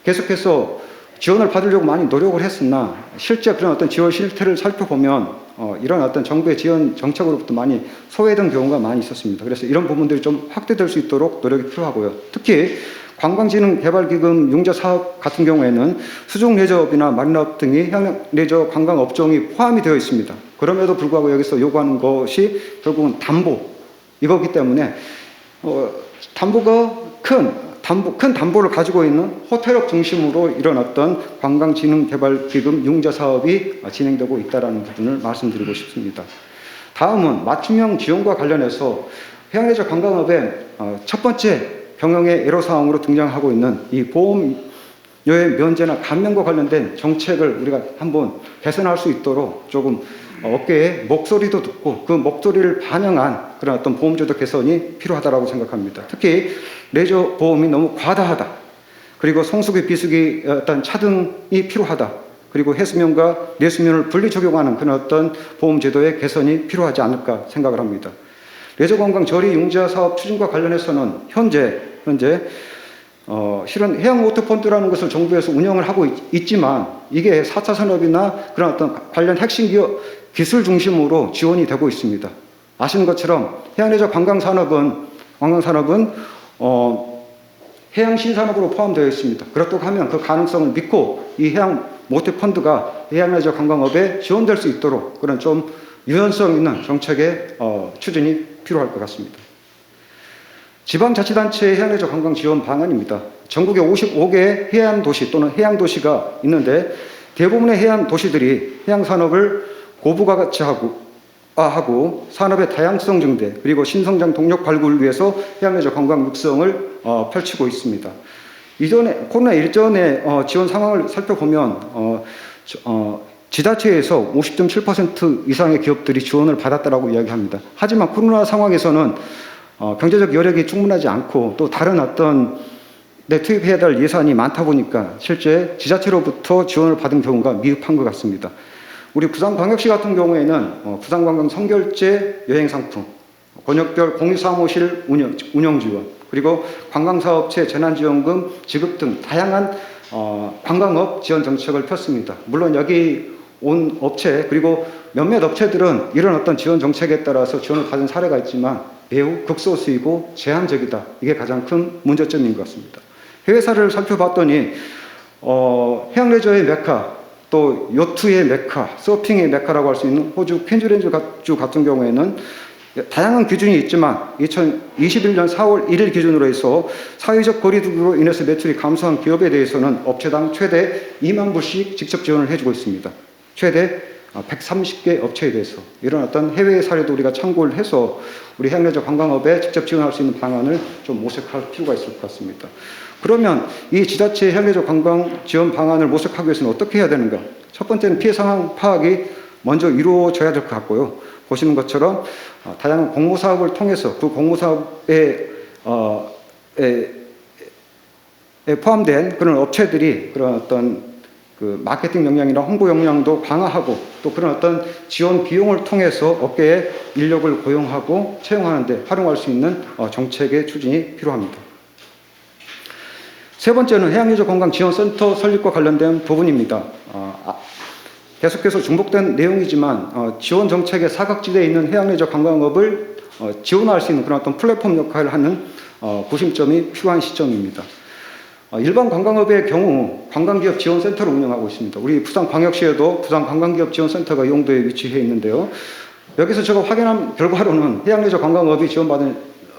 계속해서 지원을 받으려고 많이 노력을 했으나 실제 그런 어떤 지원 실태를 살펴보면 이런 어떤 정부의 지원 정책으로부터 많이 소외된 경우가 많이 있었습니다. 그래서 이런 부분들이 좀 확대될 수 있도록 노력이 필요하고요. 특히 관광진흥개발기금 융자 사업 같은 경우에는 수중레저업이나 마리나업 등이 해양레저 관광업종이 포함이 되어 있습니다. 그럼에도 불구하고 여기서 요구하는 것이 결국은 담보, 이거기 때문에 큰 담보를 가지고 있는 호텔업 중심으로 이런 어떤 관광진흥개발기금 융자 사업이 진행되고 있다는 부분을 말씀드리고 싶습니다. 다음은 맞춤형 지원과 관련해서 해양레저 관광업의 첫 번째 경영의 애로사항으로 등장하고 있는 이 보험료의 면제나 감면과 관련된 정책을 우리가 한번 개선할 수 있도록 조금 업계의 목소리도 듣고 그 목소리를 반영한 그런 어떤 보험제도 개선이 필요하다고 생각합니다. 특히 레저 보험이 너무 과다하다, 그리고 성수기, 비수기 어떤 차등이 필요하다, 그리고 해수면과 내수면을 분리 적용하는 그런 어떤 보험 제도의 개선이 필요하지 않을까 생각을 합니다. 레저관광 저리 융자 사업 추진과 관련해서는 현재 실은 해양워터펀드라는 것을 정부에서 운영을 하고 있지만 이게 4차 산업이나 그런 어떤 관련 핵심 기업 기술 중심으로 지원이 되고 있습니다. 아시는 것처럼 해양레저 관광산업은 해양신산업으로 포함되어 있습니다. 그렇다고 하면 그 가능성을 믿고 이 해양모태펀드가 해양레저 관광업에 지원될 수 있도록 그런 좀 유연성 있는 정책의 추진이 필요할 것 같습니다. 지방자치단체의 해양레저 관광 지원 방안입니다. 전국에 55개의 해안도시 또는 해양도시가 있는데 대부분의 해안도시들이 해양산업을 고부가치하고 산업의 다양성 증대 그리고 신성장 동력 발굴을 위해서 해양레저 관광 육성을 펼치고 있습니다. 코로나 이전의 지원 상황을 살펴보면 지자체에서 50.7% 이상의 기업들이 지원을 받았다라고 이야기합니다. 하지만 코로나 상황에서는 경제적 여력이 충분하지 않고 또 다른 어떤 투입해야 될 예산이 많다 보니까 실제 지자체로부터 지원을 받은 경우가 미흡한 것 같습니다. 우리 부산광역시 같은 경우에는 부산관광 선결제 여행상품, 권역별 공유사무실 운영 지원, 그리고 관광사업체 재난지원금 지급 등 다양한 관광업 지원 정책을 폈습니다. 물론 여기 온 업체 그리고 몇몇 업체들은 이런 어떤 지원 정책에 따라서 지원을 받은 사례가 있지만 매우 극소수이고 제한적이다. 이게 가장 큰 문제점인 것 같습니다. 해외 사례를 살펴봤더니 해양레저의 메카, 또 요트의 메카, 서핑의 메카라고 할 수 있는 호주 퀸즐랜드주 같은 경우에는 다양한 기준이 있지만 2021년 4월 1일 기준으로 해서 사회적 거리두기로 인해서 매출이 감소한 기업에 대해서는 업체당 최대 2만 불씩 직접 지원을 해주고 있습니다. 최대 130개 업체에 대해서 이런 어떤 해외 사례도 우리가 참고를 해서 우리 해양레저 관광업에 직접 지원할 수 있는 방안을 좀 모색할 필요가 있을 것 같습니다. 그러면 이 지자체 해양레저 관광 지원 방안을 모색하기 위해서는 어떻게 해야 되는가? 첫 번째는 피해 상황 파악이 먼저 이루어져야 될 것 같고요. 보시는 것처럼 다양한 공모사업을 통해서 그 공모사업에 포함된 그런 업체들이 그런 어떤 그 마케팅 역량이나 홍보 역량도 강화하고 또 그런 어떤 지원 비용을 통해서 업계에 인력을 고용하고 채용하는 데 활용할 수 있는 정책의 추진이 필요합니다. 세 번째는 해양레저 관광지원센터 설립과 관련된 부분입니다. 계속해서 중복된 내용이지만 지원 정책의 사각지대에 있는 해양레저 관광업을 지원할 수 있는 그런 어떤 플랫폼 역할을 하는 구심점이 필요한 시점입니다. 일반 관광업의 경우 관광기업 지원센터를 운영하고 있습니다. 우리 부산광역시에도 부산관광기업지원센터가 용도에 위치해 있는데요. 여기서 제가 확인한 결과로는 해양레저 관광업이 지원받은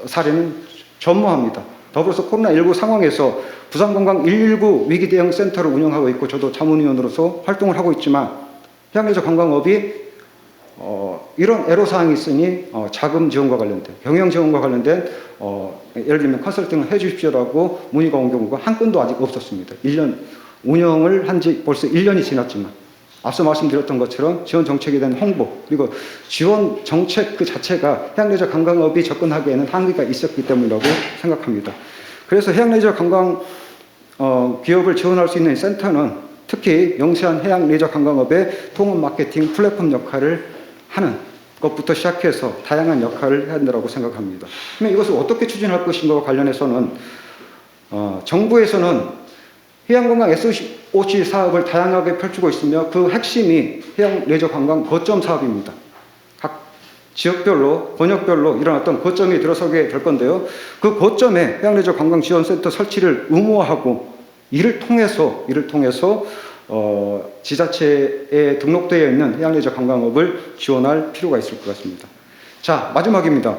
사례는 전무합니다. 더불어서 코로나19 상황에서 부산관광 119 위기대응센터를 운영하고 있고 저도 자문위원으로서 활동을 하고 있지만 해양레저 관광업이 이런 애로사항이 있으니 자금 지원과 관련된 경영 지원과 관련된 예를 들면 컨설팅을 해 주십시오라고 문의가 온 경우가 한 건도 아직 없었습니다. 1년 운영을 한 지 벌써 1년이 지났지만 앞서 말씀드렸던 것처럼 지원 정책에 대한 홍보 그리고 지원 정책 그 자체가 해양레저 관광업이 접근하기에는 한계가 있었기 때문이라고 생각합니다. 그래서 해양레저 관광 기업을 지원할 수 있는 센터는 특히 영세한 해양레저 관광업의 통합 마케팅 플랫폼 역할을 하는 것부터 시작해서 다양한 역할을 해야 한다고 생각합니다. 그러면 이것을 어떻게 추진할 것인가와 관련해서는 정부에서는 해양관광 SOC 사업을 다양하게 펼치고 있으며 그 핵심이 해양레저 관광 거점 사업입니다. 각 지역별로 번역별로 이런 어떤 거점이 들어서게 될 건데요. 그 거점에 해양레저 관광지원센터 설치를 의무화하고 이를 통해서 지자체에 등록되어 있는 해양레저 관광업을 지원할 필요가 있을 것 같습니다. 자, 마지막입니다.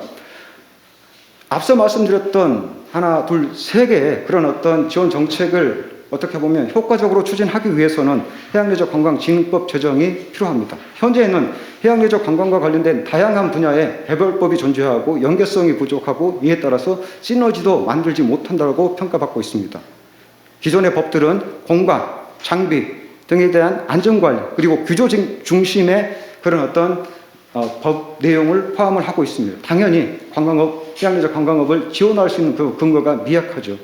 앞서 말씀드렸던 하나, 둘, 세 개의 그런 어떤 지원 정책을 어떻게 보면 효과적으로 추진하기 위해서는 해양레저 관광진흥법 제정이 필요합니다. 현재는 해양레저 관광과 관련된 다양한 분야의 개별법이 존재하고 연계성이 부족하고 이에 따라서 시너지도 만들지 못한다고 평가받고 있습니다. 기존의 법들은 공간, 장비 등에 대한 안전관리 그리고 규조 중심의 그런 어떤 법 내용을 포함을 하고 있습니다. 당연히 해양레저 관광업을 지원할 수 있는 그 근거가 미약하죠.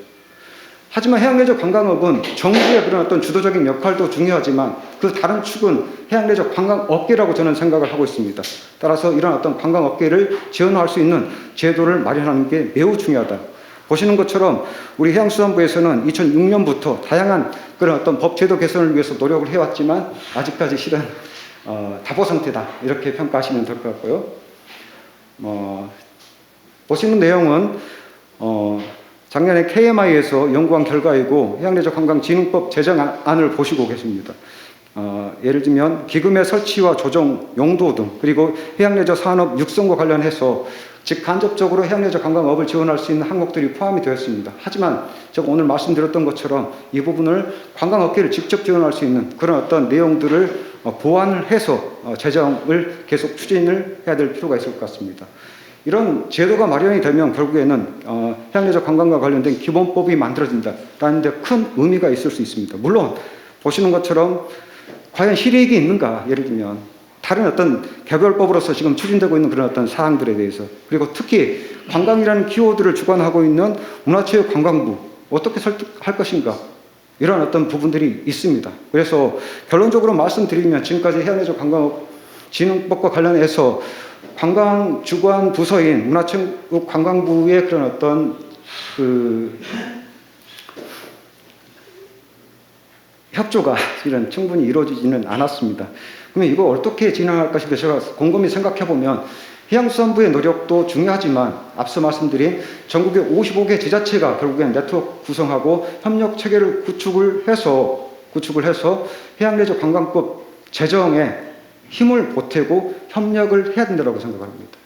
하지만 해양레저 관광업은 정부의 그런 어떤 주도적인 역할도 중요하지만 그 다른 축은 해양레저 관광업계라고 저는 생각을 하고 있습니다. 따라서 이런 어떤 관광업계를 지원할 수 있는 제도를 마련하는 게 매우 중요하다. 보시는 것처럼 우리 해양수산부에서는 2006년부터 다양한 그런 어떤 법제도 개선을 위해서 노력을 해왔지만 아직까지 실은 답보 상태다, 이렇게 평가하시면 될 것 같고요. 보시는 내용은 작년에 KMI에서 연구한 결과이고 해양레저 관광진흥법 제정안을 보시고 계십니다. 예를 들면 기금의 설치와 조정, 용도 등, 그리고 해양레저 산업 육성과 관련해서 직간접적으로 해양레저 관광업을 지원할 수 있는 항목들이 포함이 되었습니다. 하지만 제가 오늘 말씀드렸던 것처럼 이 부분을 관광업계를 직접 지원할 수 있는 그런 어떤 내용들을 보완을 해서 제정을 계속 추진을 해야 될 필요가 있을 것 같습니다. 이런 제도가 마련이 되면 결국에는 해양레저 관광과 관련된 기본법이 만들어진다라는 데 큰 의미가 있을 수 있습니다. 물론 보시는 것처럼 과연 실익이 있는가, 예를 들면 다른 어떤 개별법으로서 지금 추진되고 있는 그런 어떤 사항들에 대해서, 그리고 특히 관광이라는 키워드를 주관하고 있는 문화체육관광부 어떻게 설득할 것인가, 이런 어떤 부분들이 있습니다. 그래서 결론적으로 말씀드리면 지금까지 해양레저 관광업 진흥법과 관련해서 관광 주관 부서인 문화체육관광부의 그런 어떤 협조가 실은 충분히 이루어지지는 않았습니다. 그러면 이거 어떻게 진행할 것인가 제가 곰곰이 생각해 보면 해양수산부의 노력도 중요하지만 앞서 말씀드린 전국의 55개 지자체가 결국엔 네트워크 구성하고 협력 체계를 구축을 해서 해양레저 관광법 제정에 힘을 보태고 협력을 해야 된다고 생각합니다.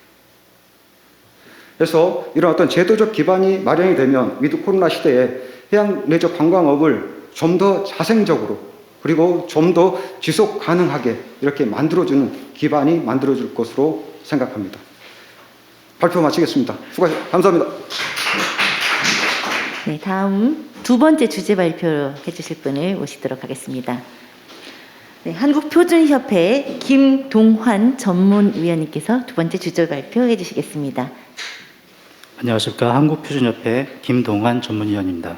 그래서 이런 어떤 제도적 기반이 마련이 되면 위드 코로나 시대에 해양레저 관광업을 좀 더 자생적으로, 그리고 좀 더 지속 가능하게 이렇게 만들어주는 기반이 만들어질 것으로 생각합니다. 발표 마치겠습니다. 감사합니다. 네, 다음 두 번째 주제 발표해 주실 분을 모시도록 하겠습니다. 네, 한국표준협회 김동환 전문위원님께서 두 번째 주제 발표해 주시겠습니다. 안녕하십니까. 한국표준협회 김동환 전문위원입니다.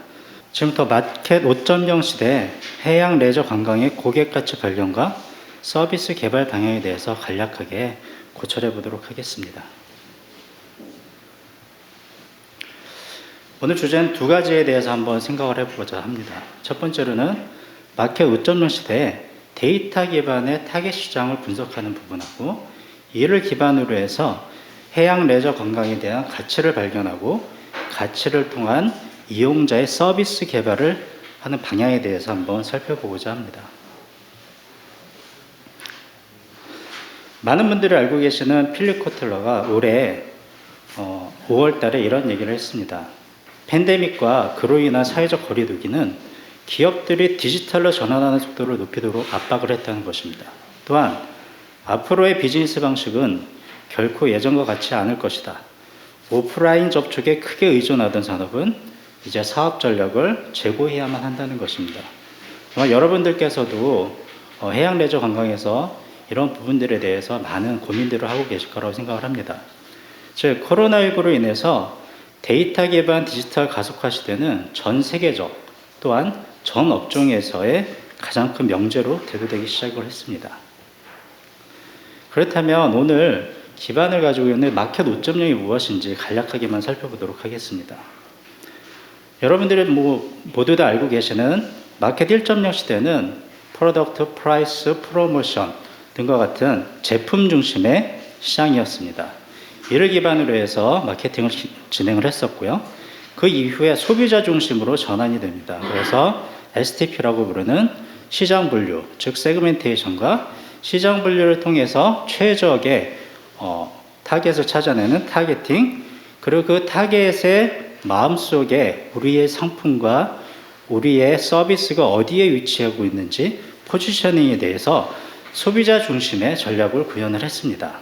지금부터 마켓 5.0 시대 해양 레저 관광의 고객가치 발견과 서비스 개발 방향에 대해서 간략하게 고찰해 보도록 하겠습니다. 오늘 주제는 두 가지에 대해서 한번 생각을 해보고자 합니다. 첫 번째로는 마켓 5.0 시대에 데이터 기반의 타겟 시장을 분석하는 부분하고, 이를 기반으로 해서 해양 레저 관광에 대한 가치를 발견하고 가치를 통한 이용자의 서비스 개발을 하는 방향에 대해서 한번 살펴보고자 합니다. 많은 분들이 알고 계시는 필립 코틀러가 올해 5월 달에 이런 얘기를 했습니다. 팬데믹과 그로 인한 사회적 거리두기는 기업들이 디지털로 전환하는 속도를 높이도록 압박을 했다는 것입니다. 또한 앞으로의 비즈니스 방식은 결코 예전과 같지 않을 것이다. 오프라인 접촉에 크게 의존하던 산업은 이제 사업 전략을 재고해야만 한다는 것입니다. 정말 여러분들께서도 해양 레저 관광에서 이런 부분들에 대해서 많은 고민들을 하고 계실 거라고 생각을 합니다. 즉, 코로나19로 인해서 데이터 기반 디지털 가속화 시대는 전 세계적 또한 전 업종에서의 가장 큰 명제로 대두되기 시작을 했습니다. 그렇다면 오늘 기반을 가지고 있는 마켓 5.0이 무엇인지 간략하게만 살펴보도록 하겠습니다. 여러분들이 모두 다 알고 계시는 마켓 1.0 시대는 프로덕트, 프라이스, 프로모션 등과 같은 제품 중심의 시장이었습니다. 이를 기반으로 해서 마케팅을 진행을 했었고요. 그 이후에 소비자 중심으로 전환이 됩니다. 그래서 STP라고 부르는 시장 분류, 즉 세그멘테이션과 시장 분류를 통해서 최적의 타겟을 찾아내는 타겟팅, 그리고 그 타겟의 마음속에 우리의 상품과 우리의 서비스가 어디에 위치하고 있는지 포지셔닝에 대해서 소비자 중심의 전략을 구현을 했습니다.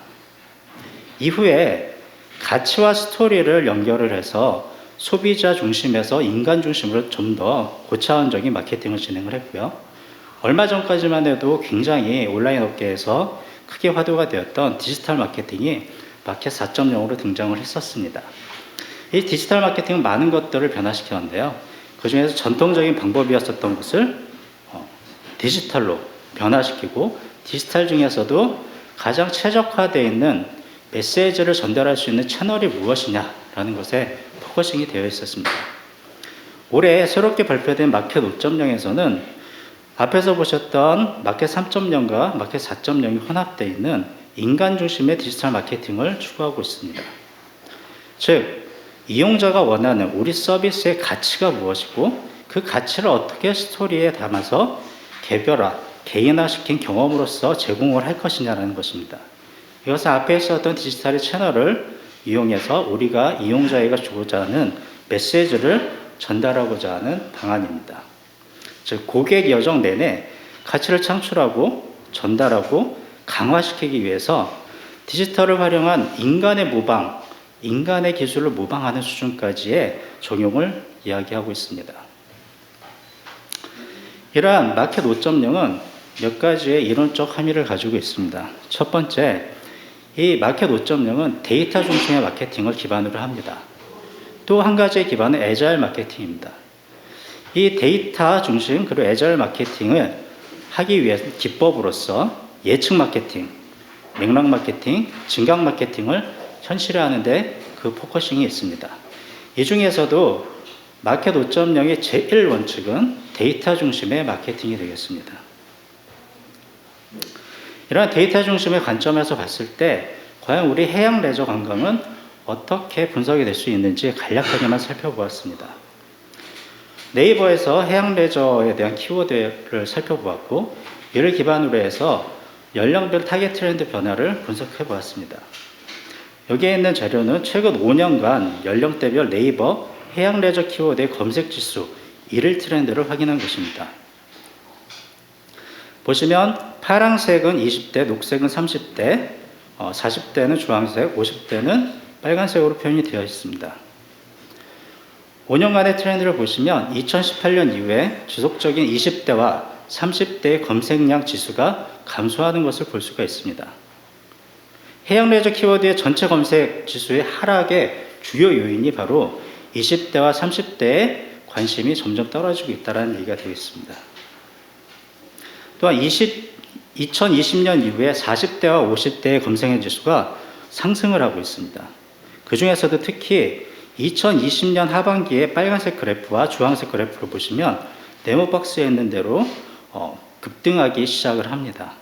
이후에 가치와 스토리를 연결을 해서 소비자 중심에서 인간 중심으로 좀 더 고차원적인 마케팅을 진행을 했고요. 얼마 전까지만 해도 굉장히 온라인 업계에서 크게 화두가 되었던 디지털 마케팅이 마켓 4.0으로 등장을 했었습니다. 이 디지털 마케팅은 많은 것들을 변화시켰는데요. 그중에서 전통적인 방법이었었던 것을 디지털로 변화시키고 디지털 중에서도 가장 최적화되어 있는 메시지를 전달할 수 있는 채널이 무엇이냐라는 것에 포커싱이 되어 있었습니다. 올해 새롭게 발표된 마켓 5.0에서는 앞에서 보셨던 마켓 3.0과 마켓 4.0이 혼합되어 있는 인간 중심의 디지털 마케팅을 추구하고 있습니다. 즉, 이용자가 원하는 우리 서비스의 가치가 무엇이고 그 가치를 어떻게 스토리에 담아서 개별화, 개인화시킨 경험으로서 제공을 할 것이냐라는 것입니다. 이것은 앞에 있었던 디지털의 채널을 이용해서 우리가 이용자에게 주고자 하는 메시지를 전달하고자 하는 방안입니다. 즉, 고객 여정 내내 가치를 창출하고 전달하고 강화시키기 위해서 디지털을 활용한 인간의 모방, 인간의 기술을 모방하는 수준까지의 적용을 이야기하고 있습니다. 이러한 마켓 5.0은 몇 가지의 이론적 함의를 가지고 있습니다. 첫 번째, 이 마켓 5.0은 데이터 중심의 마케팅을 기반으로 합니다. 또 한 가지의 기반은 애자일 마케팅입니다. 이 데이터 중심 그리고 애자일 마케팅을 하기 위해 기법으로서 예측 마케팅, 맥락 마케팅, 증강 마케팅을 현실화하는 데 그 포커싱이 있습니다. 이 중에서도 마켓 5.0의 제1원칙은 데이터 중심의 마케팅이 되겠습니다. 이러한 데이터 중심의 관점에서 봤을 때 과연 우리 해양 레저 관광은 어떻게 분석이 될 수 있는지 간략하게만 살펴보았습니다. 네이버에서 해양 레저에 대한 키워드를 살펴보았고 이를 기반으로 해서 연령별 타겟 트렌드 변화를 분석해 보았습니다. 여기에 있는 자료는 최근 5년간 연령대별 네이버 해양 레저 키워드의 검색 지수 1일 트렌드를 확인한 것입니다. 보시면 파란색은 20대, 녹색은 30대, 40대는 주황색, 50대는 빨간색으로 표현이 되어 있습니다. 5년간의 트렌드를 보시면 2018년 이후에 지속적인 20대와 30대의 검색량 지수가 감소하는 것을 볼 수가 있습니다. 해양 레저 키워드의 전체 검색 지수의 하락의 주요 요인이 바로 20대와 30대의 관심이 점점 떨어지고 있다는 얘기가 되어 있습니다. 또한 2020년 이후에 40대와 50대의 검색량 지수가 상승을 하고 있습니다. 그 중에서도 특히 2020년 하반기에 빨간색 그래프와 주황색 그래프를 보시면 네모박스에 있는 대로 급등하기 시작을 합니다.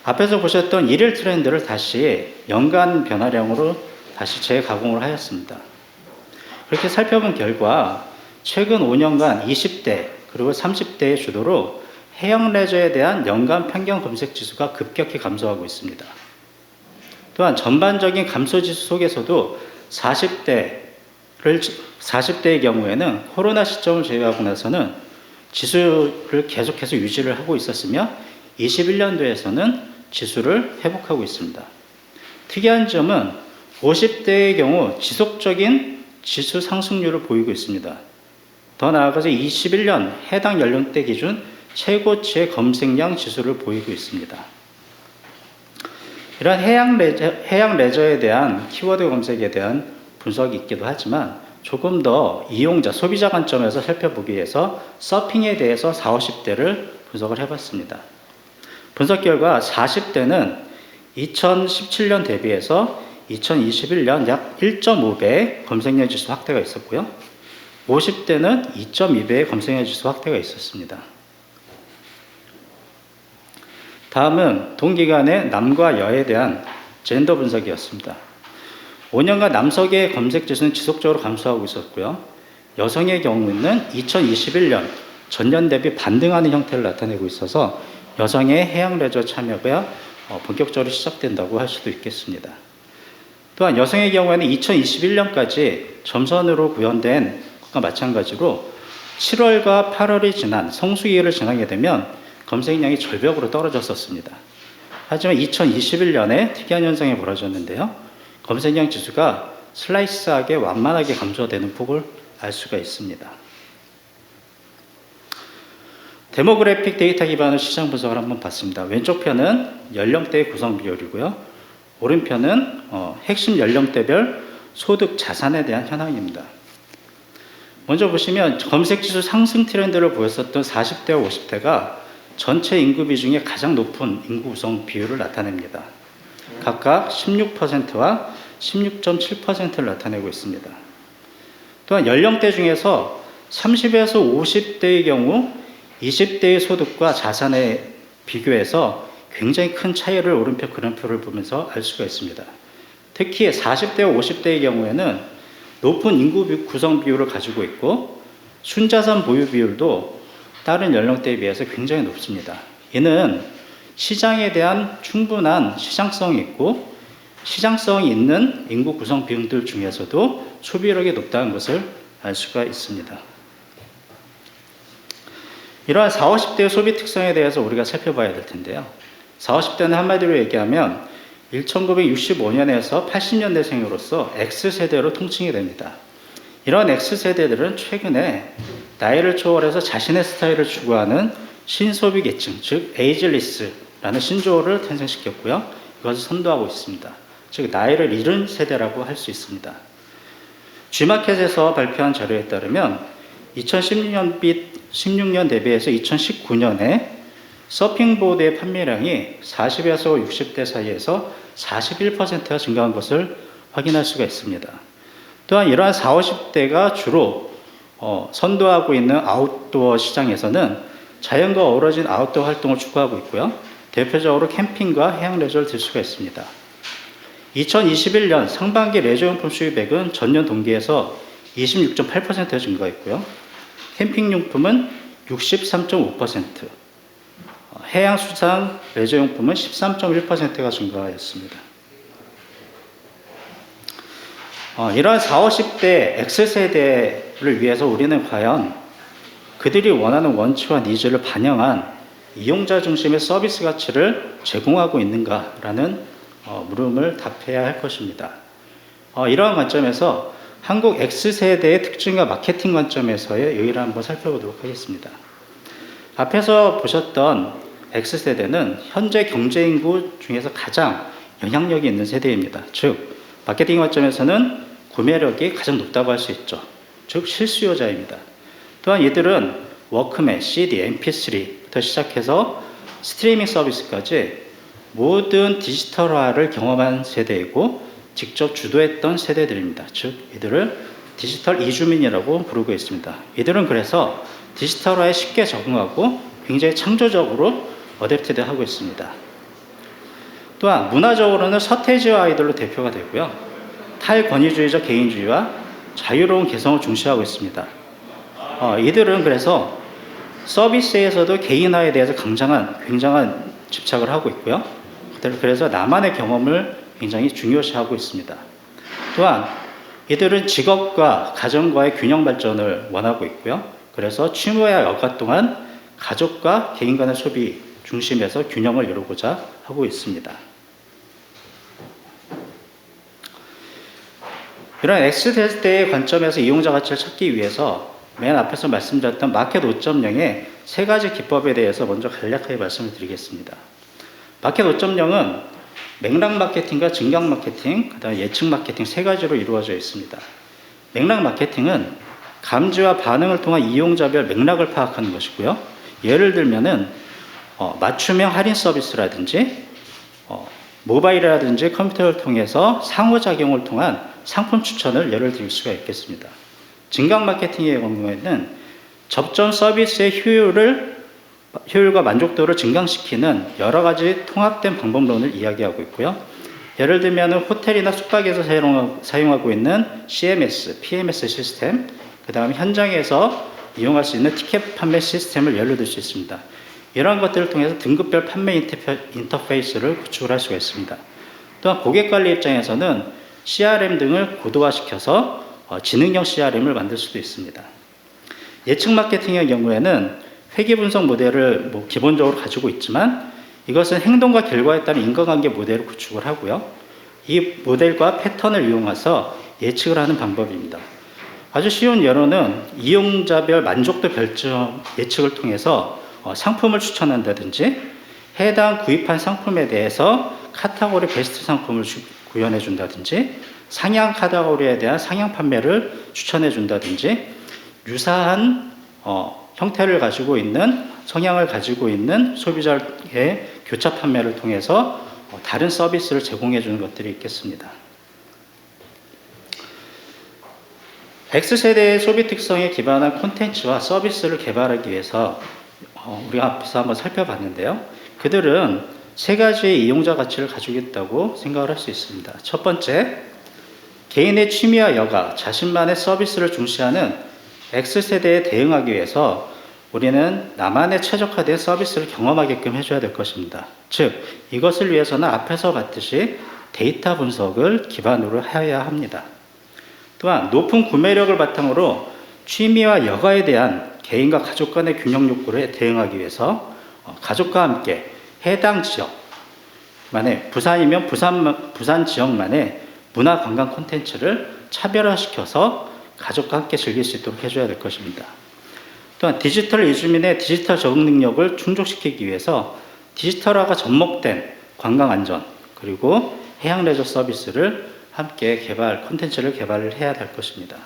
앞에서 보셨던 1일 트렌드를 다시 연간 변화량으로 다시 재가공을 하였습니다. 그렇게 살펴본 결과 최근 5년간 20대 그리고 30대의 주도로 해양 레저에 대한 연간 평균 검색 지수가 급격히 감소하고 있습니다. 또한 전반적인 감소 지수 속에서도 40대의 경우에는 코로나 시점을 제외하고 나서는 지수를 계속해서 유지를 하고 있었으며 21년도에서는 지수를 회복하고 있습니다. 특이한 점은 50대의 경우 지속적인 지수 상승률을 보이고 있습니다. 더 나아가서 21년 해당 연령대 기준 최고치의 검색량 지수를 보이고 있습니다. 이런 해양 레저에 대한 키워드 검색에 대한 분석이 있기도 하지만 조금 더 이용자, 소비자 관점에서 살펴보기 위해서 서핑에 대해서 40, 50대를 분석을 해봤습니다. 분석 결과 40대는 2017년 대비해서 2021년 약 1.5배의 검색량 지수 확대가 있었고요. 50대는 2.2배의 검색량 지수 확대가 있었습니다. 다음은 동기간의 남과 여에 대한 젠더 분석이었습니다. 5년간 남성의 검색 지수는 지속적으로 감소하고 있었고요. 여성의 경우는 2021년 전년 대비 반등하는 형태를 나타내고 있어서 여성의 해양 레저 참여가 본격적으로 시작된다고 할 수도 있겠습니다. 또한 여성의 경우에는 2021년까지 점선으로 구현된 것과 마찬가지로 7월과 8월이 지난 성수기를 지나게 되면 검색량이 절벽으로 떨어졌었습니다. 하지만 2021년에 특이한 현상이 벌어졌는데요. 검색량 지수가 슬라이스하게 완만하게 감소되는 폭을 알 수가 있습니다. 데모그래픽 데이터 기반의 시장 분석을 한번 봤습니다. 왼쪽 편은 연령대의 구성 비율이고요. 오른편은 핵심 연령대별 소득, 자산에 대한 현황입니다. 먼저 보시면 검색지수 상승 트렌드를 보였었던 40대와 50대가 전체 인구 비중의 가장 높은 인구 구성 비율을 나타냅니다. 각각 16%와 16.7%를 나타내고 있습니다. 또한 연령대 중에서 30에서 50대의 경우 20대의 소득과 자산에 비교해서 굉장히 큰 차이를 오른표 그램표를 보면서 알 수가 있습니다. 특히 40대와 50대의 경우에는 높은 인구 구성 비율을 가지고 있고 순자산 보유 비율도 다른 연령대에 비해서 굉장히 높습니다. 이는 시장에 대한 충분한 시장성이 있고 시장성이 있는 인구 구성 비율들 중에서도 소비력이 높다는 것을 알 수가 있습니다. 이러한 40, 50대의 소비 특성에 대해서 우리가 살펴봐야 될 텐데요. 40, 50대는 한마디로 얘기하면 1965년에서 80년대생으로서 X세대로 통칭이 됩니다. 이런 X세대들은 최근에 나이를 초월해서 자신의 스타일을 추구하는 신소비 계층, 즉 에이지리스라는 신조어를 탄생시켰고요. 이것을 선도하고 있습니다. 즉 나이를 잃은 세대라고 할 수 있습니다. G마켓에서 발표한 자료에 따르면 2016년 대비해서 2019년에 서핑보드의 판매량이 40에서 60대 사이에서 41%가 증가한 것을 확인할 수가 있습니다. 또한 이러한 40, 50대가 주로 선도하고 있는 아웃도어 시장에서는 자연과 어우러진 아웃도어 활동을 추구하고 있고요. 대표적으로 캠핑과 해양 레저를 들 수가 있습니다. 2021년 상반기 레저용품 수입액은 전년 동기에서 26.8% 증가했고요. 캠핑용품은 63.5%, 해양 수상 레저용품은 13.1%가 증가하였습니다. 이러한 40, 50대 X세대를 위해서 우리는 과연 그들이 원하는 원치와 니즈를 반영한 이용자 중심의 서비스 가치를 제공하고 있는가라는 물음을 답해야 할 것입니다. 이러한 관점에서 한국 X세대의 특징과 마케팅 관점에서의 의의를 한번 살펴보도록 하겠습니다. 앞에서 보셨던 X세대는 현재 경제인구 중에서 가장 영향력이 있는 세대입니다. 즉, 마케팅 관점에서는 구매력이 가장 높다고 할 수 있죠. 즉, 실수요자입니다. 또한 이들은 워크맨, CD, MP3부터 시작해서 스트리밍 서비스까지 모든 디지털화를 경험한 세대이고 직접 주도했던 세대들입니다. 즉, 이들을 디지털 이주민이라고 부르고 있습니다. 이들은 그래서 디지털화에 쉽게 적응하고 굉장히 창조적으로 어댑티드하고 있습니다. 또한 문화적으로는 서태지와 아이돌로 대표가 되고요. 탈권위주의적 개인주의와 자유로운 개성을 중시하고 있습니다. 이들은 그래서 서비스에서도 개인화에 대해서 굉장한 집착을 하고 있고요. 그래서 나만의 경험을 굉장히 중요시하고 있습니다. 또한 이들은 직업과 가정과의 균형 발전을 원하고 있고요. 그래서 취미와 여가 동안 가족과 개인 간의 소비 중심에서 균형을 이루고자 하고 있습니다. 이런 X세대의 관점에서 이용자 가치를 찾기 위해서 맨 앞에서 말씀드렸던 마켓 5.0의 세 가지 기법에 대해서 먼저 간략하게 말씀을 드리겠습니다. 마켓 5.0은 맥락 마케팅과 증강 마케팅, 그다음 예측 마케팅 세 가지로 이루어져 있습니다. 맥락 마케팅은 감지와 반응을 통한 이용자별 맥락을 파악하는 것이고요. 예를 들면은 맞춤형 할인 서비스라든지 모바일이라든지 컴퓨터를 통해서 상호작용을 통한 상품 추천을 예를 들 수가 있겠습니다. 증강 마케팅의 경우에는 접점 서비스의 효율과 만족도를 증강시키는 여러 가지 통합된 방법론을 이야기하고 있고요. 예를 들면 호텔이나 숙박에서 사용하고 있는 CMS, PMS 시스템, 그 다음 현장에서 이용할 수 있는 티켓 판매 시스템을 예를 들 수 있습니다. 이러한 것들을 통해서 등급별 판매 인터페이스를 구축을 할 수가 있습니다. 또한 고객관리 입장에서는 CRM 등을 고도화시켜서 지능형 CRM을 만들 수도 있습니다. 예측 마케팅의 경우에는 회계 분석 모델을 기본적으로 가지고 있지만 이것은 행동과 결과에 따른 인과관계 모델을 구축을 하고요. 이 모델과 패턴을 이용해서 예측을 하는 방법입니다. 아주 쉬운 예로는 이용자별 만족도 별점 예측을 통해서 상품을 추천한다든지 해당 구입한 상품에 대해서 카테고리 베스트 상품을 구현해 준다든지 상향 카테고리에 대한 상향 판매를 추천해 준다든지 유사한 형태를 가지고 있는 성향을 가지고 있는 소비자의 교차 판매를 통해서 다른 서비스를 제공해 주는 것들이 있겠습니다. X세대의 소비 특성에 기반한 콘텐츠와 서비스를 개발하기 위해서 우리가 앞에서 한번 살펴봤는데요. 그들은 세 가지의 이용자 가치를 가지고 있다고 생각을 할 수 있습니다. 첫 번째, 개인의 취미와 여가, 자신만의 서비스를 중시하는 X세대에 대응하기 위해서 우리는 나만의 최적화된 서비스를 경험하게끔 해줘야 될 것입니다. 즉, 이것을 위해서는 앞에서 봤듯이 데이터 분석을 기반으로 해야 합니다. 또한 높은 구매력을 바탕으로 취미와 여가에 대한 개인과 가족 간의 균형 욕구에 대응하기 위해서 가족과 함께 해당 지역만의, 부산이면 부산 지역만의 문화 관광 콘텐츠를 차별화시켜서 가족과 함께 즐길 수 있도록 해줘야 될 것입니다. 또한 디지털 이주민의 디지털 적응 능력을 충족시키기 위해서 디지털화가 접목된 관광 안전 그리고 해양 레저 서비스를 함께 콘텐츠를 개발을 해야 될 것입니다.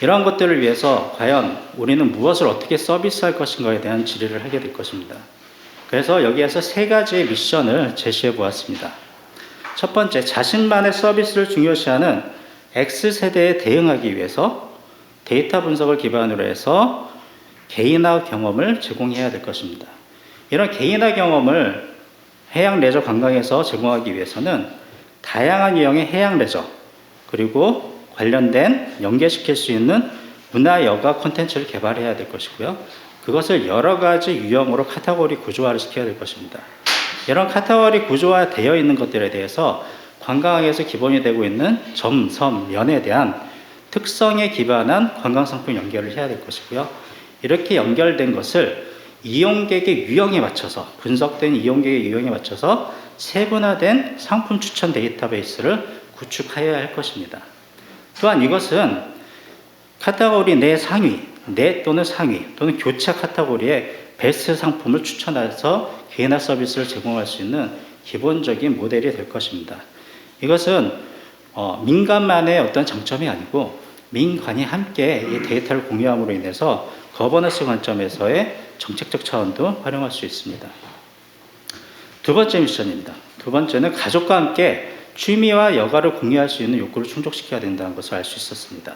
이러한 것들을 위해서 과연 우리는 무엇을 어떻게 서비스할 것인가에 대한 질의를 하게 될 것입니다. 그래서 여기에서 세 가지의 미션을 제시해 보았습니다. 첫 번째, 자신만의 서비스를 중요시하는 X세대에 대응하기 위해서 데이터 분석을 기반으로 해서 개인화 경험을 제공해야 될 것입니다. 이런 개인화 경험을 해양 레저 관광에서 제공하기 위해서는 다양한 유형의 해양 레저 그리고 관련된 연계시킬 수 있는 문화 여가 콘텐츠를 개발해야 될 것이고요. 그것을 여러 가지 유형으로 카테고리 구조화를 시켜야 될 것입니다. 이런 카테고리 구조화되어 있는 것들에 대해서 관광학에서 기본이 되고 있는 점, 섬, 면에 대한 특성에 기반한 관광상품 연결을 해야 될 것이고요. 이렇게 연결된 것을 이용객의 유형에 맞춰서 분석된 이용객의 유형에 맞춰서 세분화된 상품 추천 데이터베이스를 구축하여야 할 것입니다. 또한 이것은 카테고리 내 상위, 내 또는 상위 또는 교차 카테고리에 베스트 상품을 추천해서 개인화 서비스를 제공할 수 있는 기본적인 모델이 될 것입니다. 이것은 민간만의 어떤 장점이 아니고 민관이 함께 이 데이터를 공유함으로 인해서 거버넌스 관점에서의 정책적 차원도 활용할 수 있습니다. 두 번째 미션입니다. 두 번째는 가족과 함께 취미와 여가를 공유할 수 있는 욕구를 충족시켜야 된다는 것을 알 수 있었습니다.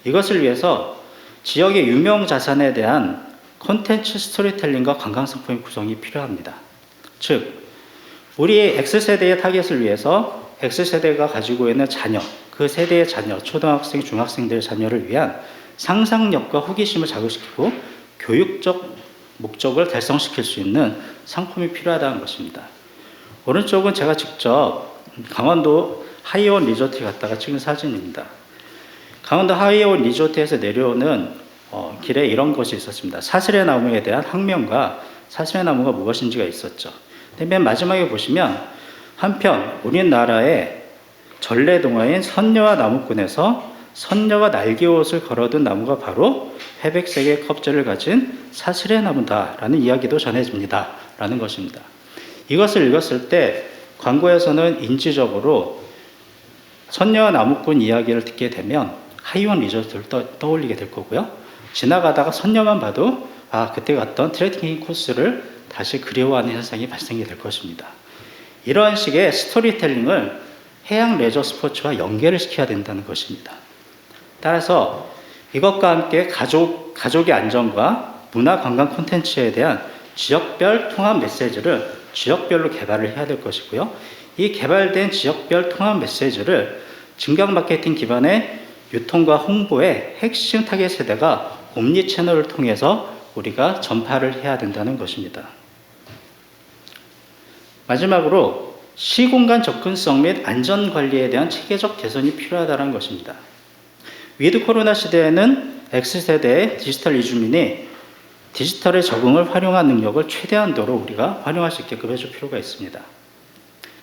이것을 위해서 지역의 유명 자산에 대한 콘텐츠 스토리텔링과 관광상품의 구성이 필요합니다. 즉, 우리 X세대의 타겟을 위해서 X세대가 가지고 있는 자녀, 그 세대의 자녀, 초등학생, 중학생들의 자녀를 위한 상상력과 호기심을 자극시키고 교육적 목적을 달성시킬 수 있는 상품이 필요하다는 것입니다. 오른쪽은 제가 직접 강원도 하이온 리조트에 갔다가 찍은 사진입니다. 강원도 하이온 리조트에서 내려오는 길에 이런 것이 있었습니다. 사슬의 나무에 대한 학명과 사슬의 나무가 무엇인지가 있었죠. 근데 맨 마지막에 보시면 한편 우리나라의 전래동화인 선녀와 나무꾼에서 선녀가 날개옷을 걸어둔 나무가 바로 회백색의 껍질을 가진 사슬의 나무다라는 이야기도 전해집니다. 라는 것입니다. 이것을 읽었을 때 광고에서는 인지적으로 선녀와 나무꾼 이야기를 듣게 되면 하이원 리조트를 떠올리게 될 거고요. 지나가다가 선녀만 봐도 그때 갔던 트레킹 코스를 다시 그리워하는 현상이 발생이 될 것입니다. 이러한 식의 스토리텔링을 해양 레저 스포츠와 연계를 시켜야 된다는 것입니다. 따라서 이것과 함께 가족의 안전과 문화 관광 콘텐츠에 대한 지역별 통합 메시지를 지역별로 개발을 해야 될 것이고요. 이 개발된 지역별 통합 메시지를 증강 마케팅 기반의 유통과 홍보의 핵심 타겟 세대가 옴니 채널을 통해서 우리가 전파를 해야 된다는 것입니다. 마지막으로 시공간 접근성 및 안전 관리에 대한 체계적 개선이 필요하다는 것입니다. 위드 코로나 시대에는 X세대의 디지털 이주민이 디지털의 적응을 활용한 능력을 최대한도로 우리가 활용할 수 있게끔 해줄 필요가 있습니다.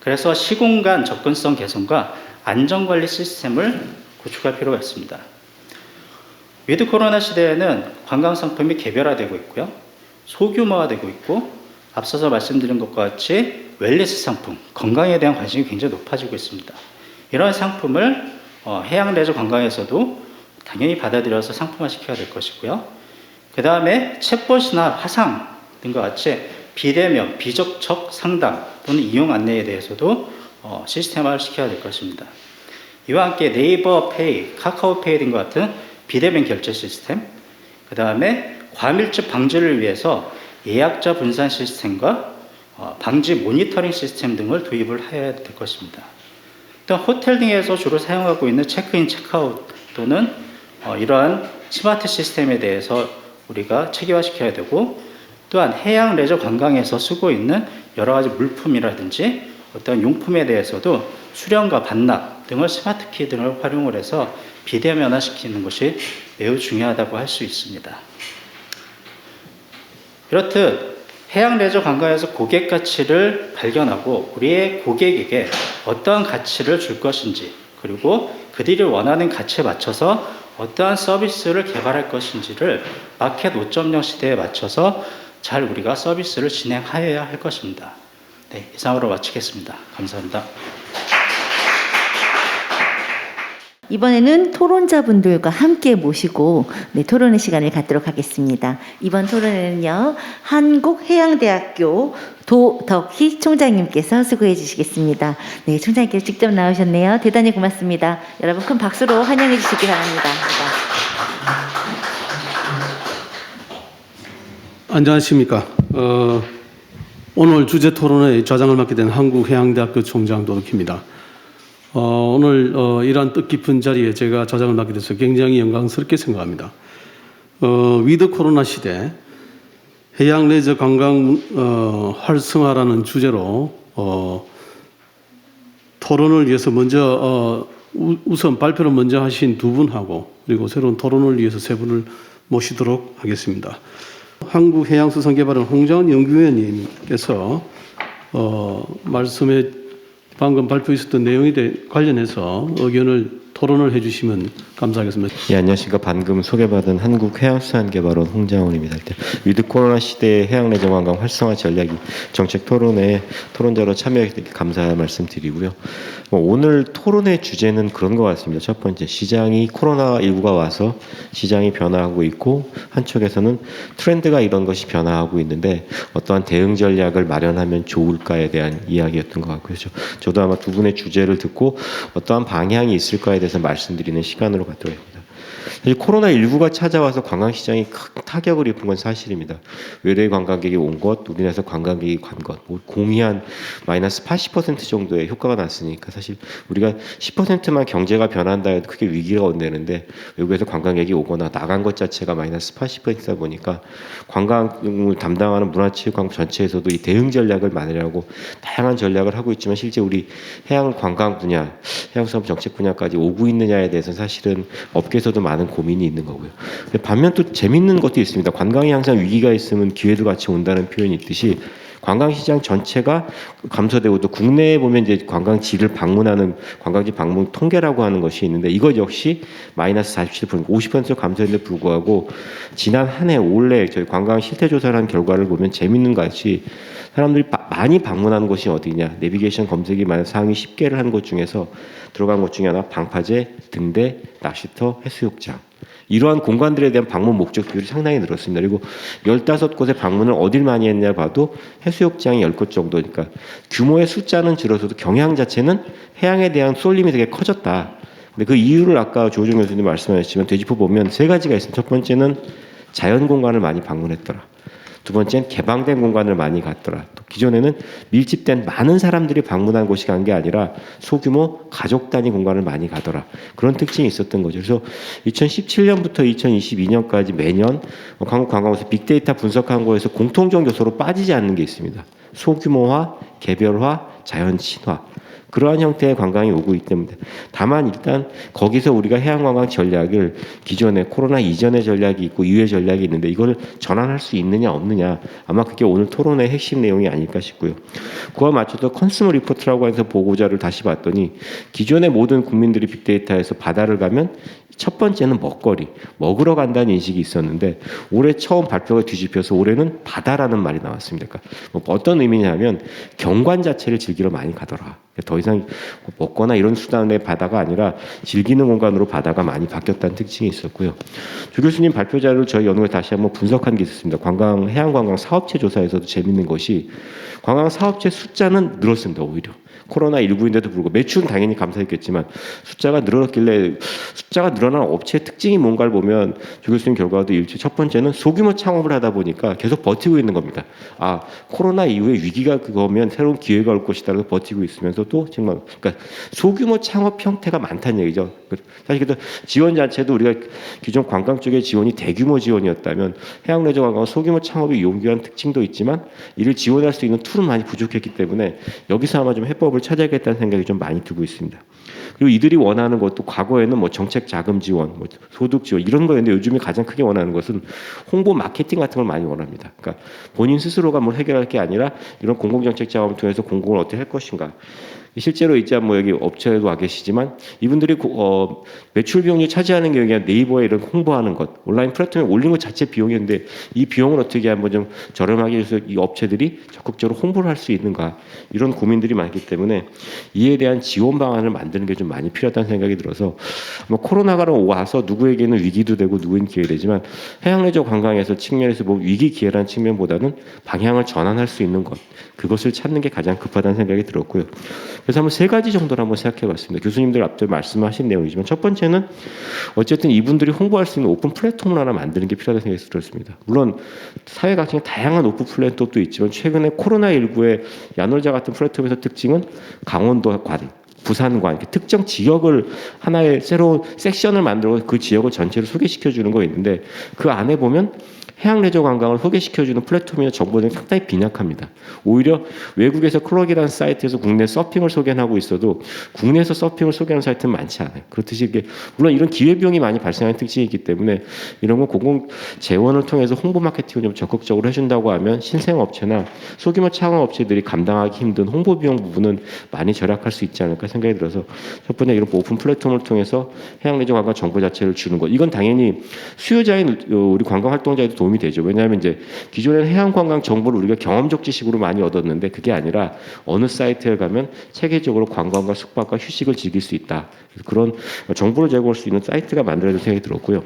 그래서 시공간 접근성 개선과 안전관리 시스템을 구축할 필요가 있습니다. 위드 코로나 시대에는 관광상품이 개별화되고 있고요. 소규모화되고 있고 앞서서 말씀드린 것과 같이 웰니스 상품, 건강에 대한 관심이 굉장히 높아지고 있습니다. 이런 상품을 해양 레저 관광에서도 당연히 받아들여서 상품화시켜야 될 것이고요. 그 다음에 챗봇이나 화상 등과 같이 비대면, 비접촉 상담 또는 이용 안내에 대해서도 시스템화를 시켜야 될 것입니다. 이와 함께 네이버 페이, 카카오페이 등과 같은 비대면 결제 시스템, 그 다음에 과밀집 방지를 위해서 예약자 분산 시스템과 방지 모니터링 시스템 등을 도입을 해야 될 것입니다. 또 호텔 등에서 주로 사용하고 있는 체크인, 체크아웃 또는 이러한 스마트 시스템에 대해서 우리가 체계화시켜야 되고, 또한 해양 레저 관광에서 쓰고 있는 여러 가지 물품이라든지 어떤 용품에 대해서도 수령과 반납 등을 스마트키 등을 활용을 해서 비대면화시키는 것이 매우 중요하다고 할 수 있습니다. 이렇듯 해양 레저 관광에서 고객 가치를 발견하고 우리의 고객에게 어떠한 가치를 줄 것인지, 그리고 그들이 원하는 가치에 맞춰서 어떠한 서비스를 개발할 것인지를 마켓 5.0 시대에 맞춰서 잘 우리가 서비스를 진행하여야 할 것입니다. 네, 이상으로 마치겠습니다. 감사합니다. 이번에는 토론자분들과 함께 모시고 토론의 시간을 갖도록 하겠습니다. 이번 토론에는요, 한국해양대학교 도덕희 총장님께서 수고해 주시겠습니다. 네, 총장님께서 직접 나오셨네요. 대단히 고맙습니다. 여러분 큰 박수로 환영해 주시기 바랍니다. 안녕하십니까. 오늘 주제 토론의 좌장을 맡게 된 한국해양대학교 총장 도덕희입니다. 오늘 이러한 뜻깊은 자리에 제가 좌장을 맡게 돼서 굉장히 영광스럽게 생각합니다. 위드 코로나 시대 해양 레저 관광 활성화라는 주제로 토론을 위해서 먼저 우선 발표를 먼저 하신 두 분하고 그리고 새로운 토론을 위해서 세 분을 모시도록 하겠습니다. 한국해양수산개발원 홍정은 연구위원님께서 말씀에 방금 발표했었던 내용에 관련해서 의견을 토론을 해주시면 감사하겠습니다. 예, 안녕하십니까. 방금 소개받은 한국해양수산개발원 홍장훈입니다. 위드 코로나 시대의 해양레저관광 활성화 전략이 정책 토론에 토론자로 참여해 감사 말씀드리고요. 오늘 토론의 주제는 그런 것 같습니다. 첫 번째, 시장이 코로나19가 와서 시장이 변화하고 있고 한쪽에서는 트렌드가 이런 것이 변화하고 있는데 어떠한 대응 전략을 마련하면 좋을까에 대한 이야기였던 것 같고요. 저도 아마 두 분의 주제를 듣고 어떠한 방향이 있을까에 대해서 말씀드리는 시간으로 갖도록 합니다. 사실 코로나19가 찾아와서 관광시장이 큰 타격을 입은 건 사실입니다. 외래 관광객이 온 것, 우리나라에서 관광객이 간 것, 공의한 마이너스 80% 정도의 효과가 났으니까 사실 우리가 10%만 경제가 변한다 해도 크게 위기가 온다는데 외국에서 관광객이 오거나 나간 것 자체가 마이너스 80%다 보니까 관광을 담당하는 문화체육관광 전체에서도 이 대응 전략을 마련하고 다양한 전략을 하고 있지만 실제 우리 해양 관광 분야, 해양수산 정책 분야까지 오고 있느냐에 대해서는 사실은 업계에서도 많은 고민이 있는 거고요. 반면 또 재밌는 것도 있습니다. 관광이 항상 위기가 있으면 기회도 같이 온다는 표현이 있듯이 관광시장 전체가 감소되고 또 국내에 보면 이제 관광지를 방문하는 관광지 방문 통계라고 하는 것이 있는데 이것 역시 마이너스 47%, 50% 감소했는데 불구하고 지난 한 해 올해 저희 관광 실태 조사를 한 결과를 보면 재밌는 것이 사람들이 많이 방문하는 곳이 어디냐, 내비게이션 검색이 만약 상위 10개를 한 곳 중에서 들어간 곳 중에 하나 방파제, 등대, 낚시터, 해수욕장. 이러한 공간들에 대한 방문 목적 비율이 상당히 늘었습니다. 그리고 15곳의 방문을 어딜 많이 했냐 봐도 해수욕장이 10곳 정도니까 규모의 숫자는 줄어서도 경향 자체는 해양에 대한 쏠림이 되게 커졌다. 근데 그 이유를 아까 조호정 교수님 말씀하셨지만 되짚어 보면 세 가지가 있습니다. 첫 번째는 자연 공간을 많이 방문했더라. 두 번째는 개방된 공간을 많이 갔더라. 또 기존에는 밀집된 많은 사람들이 방문한 곳이 간 게 아니라 소규모 가족 단위 공간을 많이 가더라. 그런 특징이 있었던 거죠. 그래서 2017년부터 2022년까지 매년 관광부에서 빅데이터 분석한 거에서 공통적 요소로 빠지지 않는 게 있습니다. 소규모화, 개별화, 자연 친화. 그러한 형태의 관광이 오고 있기 때문에 다만 일단 거기서 우리가 해양관광 전략을 기존에 코로나 이전의 전략이 있고 이후의 전략이 있는데 이걸 전환할 수 있느냐 없느냐 아마 그게 오늘 토론의 핵심 내용이 아닐까 싶고요. 그와 맞춰서 컨슈머 리포트라고 해서 보고자를 다시 봤더니 기존의 모든 국민들이 빅데이터에서 바다를 가면 첫 번째는 먹거리, 먹으러 간다는 인식이 있었는데 올해 처음 발표가 뒤집혀서 올해는 바다라는 말이 나왔습니다. 그러니까 뭐 어떤 의미냐면 경관 자체를 즐기러 많이 가더라. 더 이상 먹거나 이런 수단의 바다가 아니라 즐기는 공간으로 바다가 많이 바뀌었다는 특징이 있었고요. 조 교수님 발표 자료를 저희 연구에 다시 한번 분석한 게 있었습니다. 해양관광 사업체 조사에서도 재밌는 것이 관광 사업체 숫자는 늘었습니다. 오히려. 코로나19인데도 불구하고 매출은 당연히 감사했겠지만 숫자가 늘어났길래 숫자가 늘어난 업체의 특징이 뭔가를 보면 조 교수님 결과도 일치. 첫 번째는 소규모 창업을 하다 보니까 계속 버티고 있는 겁니다. 아, 코로나 이후에 위기가 그거면 새로운 기회가 올 것이다라고 버티고 있으면서도 정말 그러니까 소규모 창업 형태가 많다는 얘기죠. 사실 그래서 지원 자체도 우리가 기존 관광 쪽의 지원이 대규모 지원이었다면 해양레저 관광은 소규모 창업이 용이한 특징도 있지만 이를 지원할 수 있는 툴은 많이 부족했기 때문에 여기서 아마 좀 해법을 찾아야겠다는 생각이 좀 많이 들고 있습니다. 그리고 이들이 원하는 것도 과거에는 뭐 정책 자금 지원, 뭐 소득 지원 이런 거였는데 요즘에 가장 크게 원하는 것은 홍보 마케팅 같은 걸 많이 원합니다. 그러니까 본인 스스로가 뭘 해결할 게 아니라 이런 공공정책 자금을 통해서 공공을 어떻게 할 것인가. 실제로 이제 뭐 여기 업체에도 와 계시지만 이분들이 매출 비용이 차지하는 게 그냥 네이버에 이런 홍보하는 것, 온라인 플랫폼에 올린 것 자체 비용인데 이 비용을 어떻게 한번 좀 저렴하게 해서 이 업체들이 적극적으로 홍보를 할 수 있는가 이런 고민들이 많기 때문에 이에 대한 지원 방안을 만드는 게 좀 많이 필요하다는 생각이 들어서 뭐 코로나가 와서 누구에게는 위기도 되고 누구에게는 기회가 되지만 해양레저 관광에서 측면에서 뭐 위기 기회라는 측면보다는 방향을 전환할 수 있는 것 그것을 찾는 게 가장 급하다는 생각이 들었고요. 그래서 한번 세 가지 정도를 한번 생각해 봤습니다. 교수님들 앞서 말씀하신 내용이지만 첫 번째는 어쨌든 이분들이 홍보할 수 있는 오픈 플랫폼을 하나 만드는 게 필요하다는 생각이 들었습니다. 물론 사회 각층의 다양한 오픈 플랫폼도 있지만 최근에 코로나19의 야놀자 같은 플랫폼에서 특징은 강원도관, 부산관 이렇게 특정 지역을 하나의 새로운 섹션을 만들고 그 지역을 전체를 소개시켜 주는 거 있는데 그 안에 보면 해양레저 관광을 소개시켜주는 플랫폼이나 정보들이 상당히 빈약합니다. 오히려 외국에서 클럭이라는 사이트에서 국내 서핑을 소개하고 있어도 국내에서 서핑을 소개하는 사이트는 많지 않아요. 그렇듯이 이게 물론 이런 기회비용이 많이 발생하는 특징이 있기 때문에 이런 건 공공 재원을 통해서 홍보 마케팅을 좀 적극적으로 해준다고 하면 신생업체나 소규모 창업업체들이 감당하기 힘든 홍보 비용 부분은 많이 절약할 수 있지 않을까 생각이 들어서 첫 번째 이런 오픈 플랫폼을 통해서 해양레저 관광 정보 자체를 주는 것. 이건 당연히 수요자인 우리 관광 활동자에도 도움이 되죠. 왜냐하면 이제 기존에는 해양 관광 정보를 우리가 경험적 지식으로 많이 얻었는데 그게 아니라 어느 사이트에 가면 체계적으로 관광과 숙박과 휴식을 즐길 수 있다. 그런 정보를 제공할 수 있는 사이트가 만들어질 생각이 들었고요.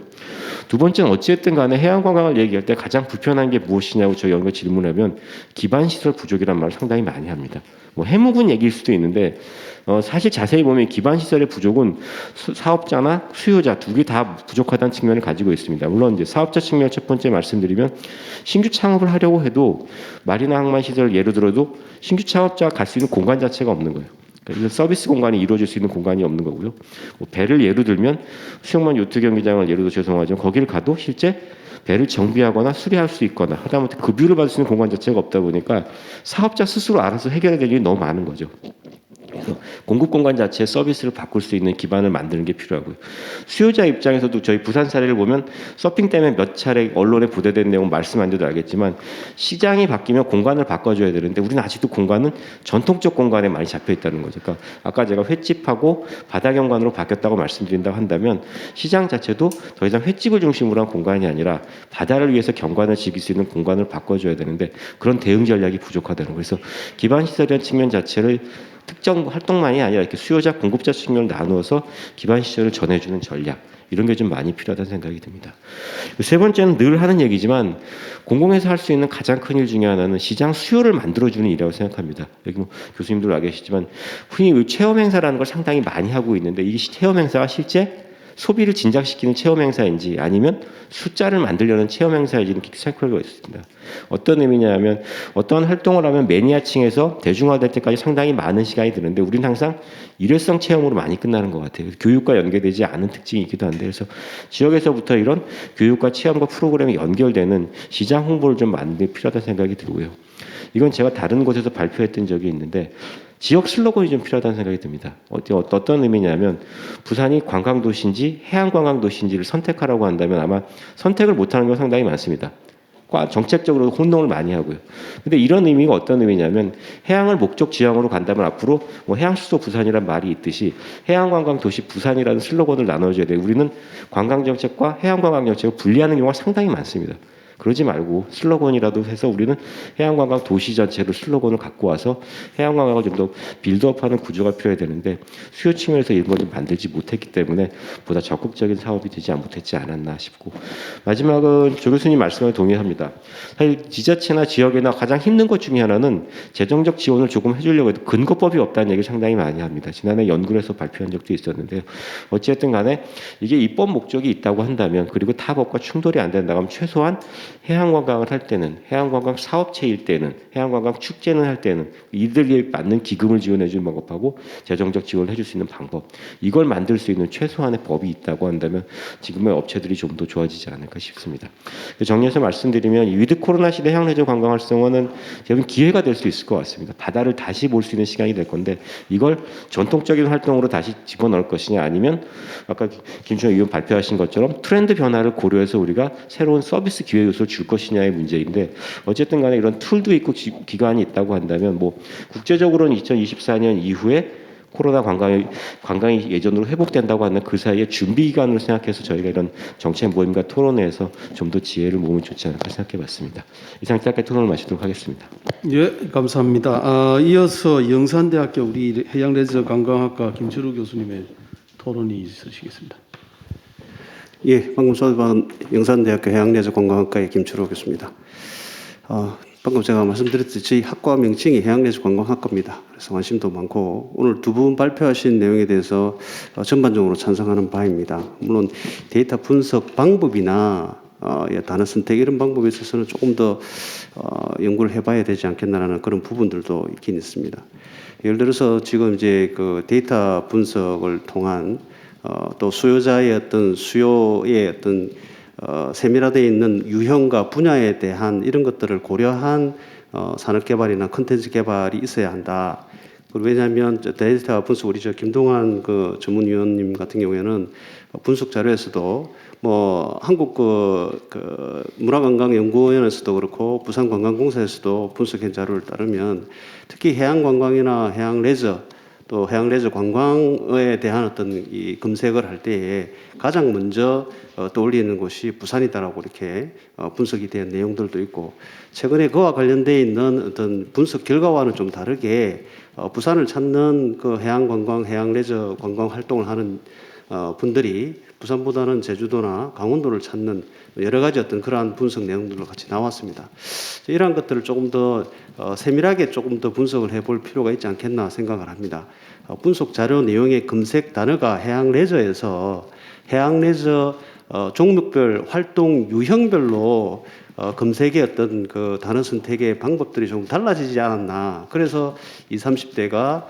두 번째는 어찌됐든 간에 해양 관광을 얘기할 때 가장 불편한 게 무엇이냐고 저희 연구가 질문하면 기반 시설 부족이란 말을 상당히 많이 합니다. 뭐 해묵은 얘기일 수도 있는데 사실 자세히 보면 기반 시설의 부족은 사업자나 수요자 두 개 다 부족하다는 측면을 가지고 있습니다. 물론 이제 사업자 측면 첫 번째 말씀드리면 신규 창업을 하려고 해도 마리나 항만 시설 예를 들어도 신규 창업자가 갈 수 있는 공간 자체가 없는 거예요. 그래서 서비스 공간이 이루어질 수 있는 공간이 없는 거고요. 뭐 배를 예로 들면 수영만 요트 경기장을 예로 들어 죄송하지만 거기를 가도 실제 배를 정비하거나 수리할 수 있거나 하다못해 급유를 받을 수 있는 공간 자체가 없다 보니까 사업자 스스로 알아서 해결해야 될 일이 너무 많은 거죠. 그래서 공급 공간 자체의 서비스를 바꿀 수 있는 기반을 만드는 게 필요하고요. 수요자 입장에서도 저희 부산 사례를 보면 서핑 때문에 몇 차례 언론에 보도된 내용 말씀 안 드려도 알겠지만 시장이 바뀌면 공간을 바꿔줘야 되는데 우리는 아직도 공간은 전통적 공간에 많이 잡혀 있다는 거죠. 그러니까 아까 제가 횟집하고 바다 경관으로 바뀌었다고 말씀드린다고 한다면 시장 자체도 더 이상 횟집을 중심으로 한 공간이 아니라 바다를 위해서 경관을 즐길 수 있는 공간을 바꿔줘야 되는데 그런 대응 전략이 부족하다는 거예요. 그래서 기반 시설이라는 측면 자체를 특정 활동만이 아니라 이렇게 수요자, 공급자 측면을 나누어서 기반 시설을 전해주는 전략 이런 게 좀 많이 필요하다는 생각이 듭니다. 세 번째는 늘 하는 얘기지만 공공에서 할 수 있는 가장 큰 일 중에 하나는 시장 수요를 만들어주는 일이라고 생각합니다. 여기 뭐 교수님들 와 계시지만 흔히 체험 행사라는 걸 상당히 많이 하고 있는데 이 체험 행사가 실제 소비를 진작시키는 체험 행사인지 아니면 숫자를 만들려는 체험 행사인지는 생각할 수 있습니다. 어떤 의미냐면 어떤 활동을 하면 매니아층에서 대중화될 때까지 상당히 많은 시간이 드는데 우리는 항상 일회성 체험으로 많이 끝나는 것 같아요. 교육과 연계되지 않은 특징이 있기도 한데 그래서 지역에서부터 이런 교육과 체험과 프로그램이 연결되는 시장 홍보를 좀 만드는 게 필요하다는 생각이 들고요. 이건 제가 다른 곳에서 발표했던 적이 있는데 지역 슬로건이 좀 필요하다는 생각이 듭니다. 어떤 의미냐면 부산이 관광도시인지 해양관광도시인지를 선택하라고 한다면 아마 선택을 못하는 경우가 상당히 많습니다. 정책적으로 혼동을 많이 하고요. 근데 이런 의미가 어떤 의미냐면 해양을 목적 지향으로 간다면 앞으로 뭐 해양 수도 부산이란 말이 있듯이 해양 관광 도시 부산이라는 슬로건을 나눠줘야 돼요. 우리는 관광 정책과 해양 관광 정책을 분리하는 경우가 상당히 많습니다. 그러지 말고 슬로건이라도 해서 우리는 해양관광 도시 전체로 슬로건을 갖고 와서 해양관광을 좀 더 빌드업하는 구조가 필요해야 되는데 수요 측면에서 이런 걸 좀 만들지 못했기 때문에 보다 적극적인 사업이 되지 못했지 않았나 싶고 마지막은 조 교수님 말씀에 동의합니다. 사실 지자체나 지역이나 가장 힘든 것 중에 하나는 재정적 지원을 조금 해주려고 해도 근거법이 없다는 얘기를 상당히 많이 합니다. 지난해 연구에서 발표한 적도 있었는데요. 어쨌든 간에 이게 입법 목적이 있다고 한다면 그리고 타법과 충돌이 안 된다고 하면 최소한 해양관광을 할 때는 해양관광 사업체일 때는 해양관광 축제는 할 때는 이들에 맞는 기금을 지원해 주는 방법하고 재정적 지원을 해줄 수 있는 방법 이걸 만들 수 있는 최소한의 법이 있다고 한다면 지금의 업체들이 좀 더 좋아지지 않을까 싶습니다. 정리해서 말씀드리면 이 위드 코로나 시대 해양레저 관광 활성화는 대부분 기회가 될 수 있을 것 같습니다. 바다를 다시 볼 수 있는 시간이 될 건데 이걸 전통적인 활동으로 다시 집어넣을 것이냐 아니면 아까 김충현 의원 발표하신 것처럼 트렌드 변화를 고려해서 우리가 새로운 서비스 기회 요소를 줄 것이냐의 문제인데 어쨌든 간에 이런 툴도 있고 기간이 있다고 한다면 뭐 국제적으로는 2024년 이후에 코로나 관광이 예전으로 회복된다고 하는 그 사이에 준비 기간으로 생각해서 저희가 이런 정책 모임과 토론회에서 좀 더 지혜를 모으면 좋지 않을까 생각해 봤습니다. 이상 짧게 토론을 마치도록 하겠습니다. 예, 감사합니다. 이어서 영산대학교 우리 해양레저관광학과 김철우 교수님의 토론이 있으시겠습니다. 예, 방금 수업한 영산대학교 해양레저관광학과의 김철우 교수입니다. 방금 제가 말씀드렸듯이 저희 학과 명칭이 해양레저관광학과입니다. 그래서 관심도 많고 오늘 두 분 발표하신 내용에 대해서 전반적으로 찬성하는 바입니다. 물론 데이터 분석 방법이나 단어 선택 이런 방법에 있어서는 조금 더 연구를 해봐야 되지 않겠나라는 그런 부분들도 있긴 있습니다. 예를 들어서 지금 이제 그 데이터 분석을 통한 또 수요자의 어떤 수요의 어떤 세밀화되어 있는 유형과 분야에 대한 이런 것들을 고려한 산업 개발이나 컨텐츠 개발이 있어야 한다. 그리고 왜냐하면 데이터 분석 우리 김동환 그 전문위원님 같은 경우에는 분석 자료에서도 뭐 한국 그 문화관광연구원에서도 그렇고 부산관광공사에서도 분석한 자료를 따르면 특히 해양관광이나 해양레저 또 해양레저 관광에 대한 어떤 이 검색을 할 때에 가장 먼저 떠올리는 곳이 부산이다라고 이렇게 분석이 된 내용들도 있고 최근에 그와 관련되어 있는 어떤 분석 결과와는 좀 다르게 부산을 찾는 그 해양관광, 해양레저 관광 활동을 하는 분들이 부산보다는 제주도나 강원도를 찾는 여러 가지 어떤 그러한 분석 내용들도 같이 나왔습니다. 이러한 것들을 조금 더 세밀하게 조금 더 분석을 해볼 필요가 있지 않겠나 생각을 합니다. 분석 자료 내용의 검색 단어가 해양레저에서 해양레저 종목별 활동 유형별로 검색의 어떤 그 단어 선택의 방법들이 좀 달라지지 않았나. 그래서 20, 30대가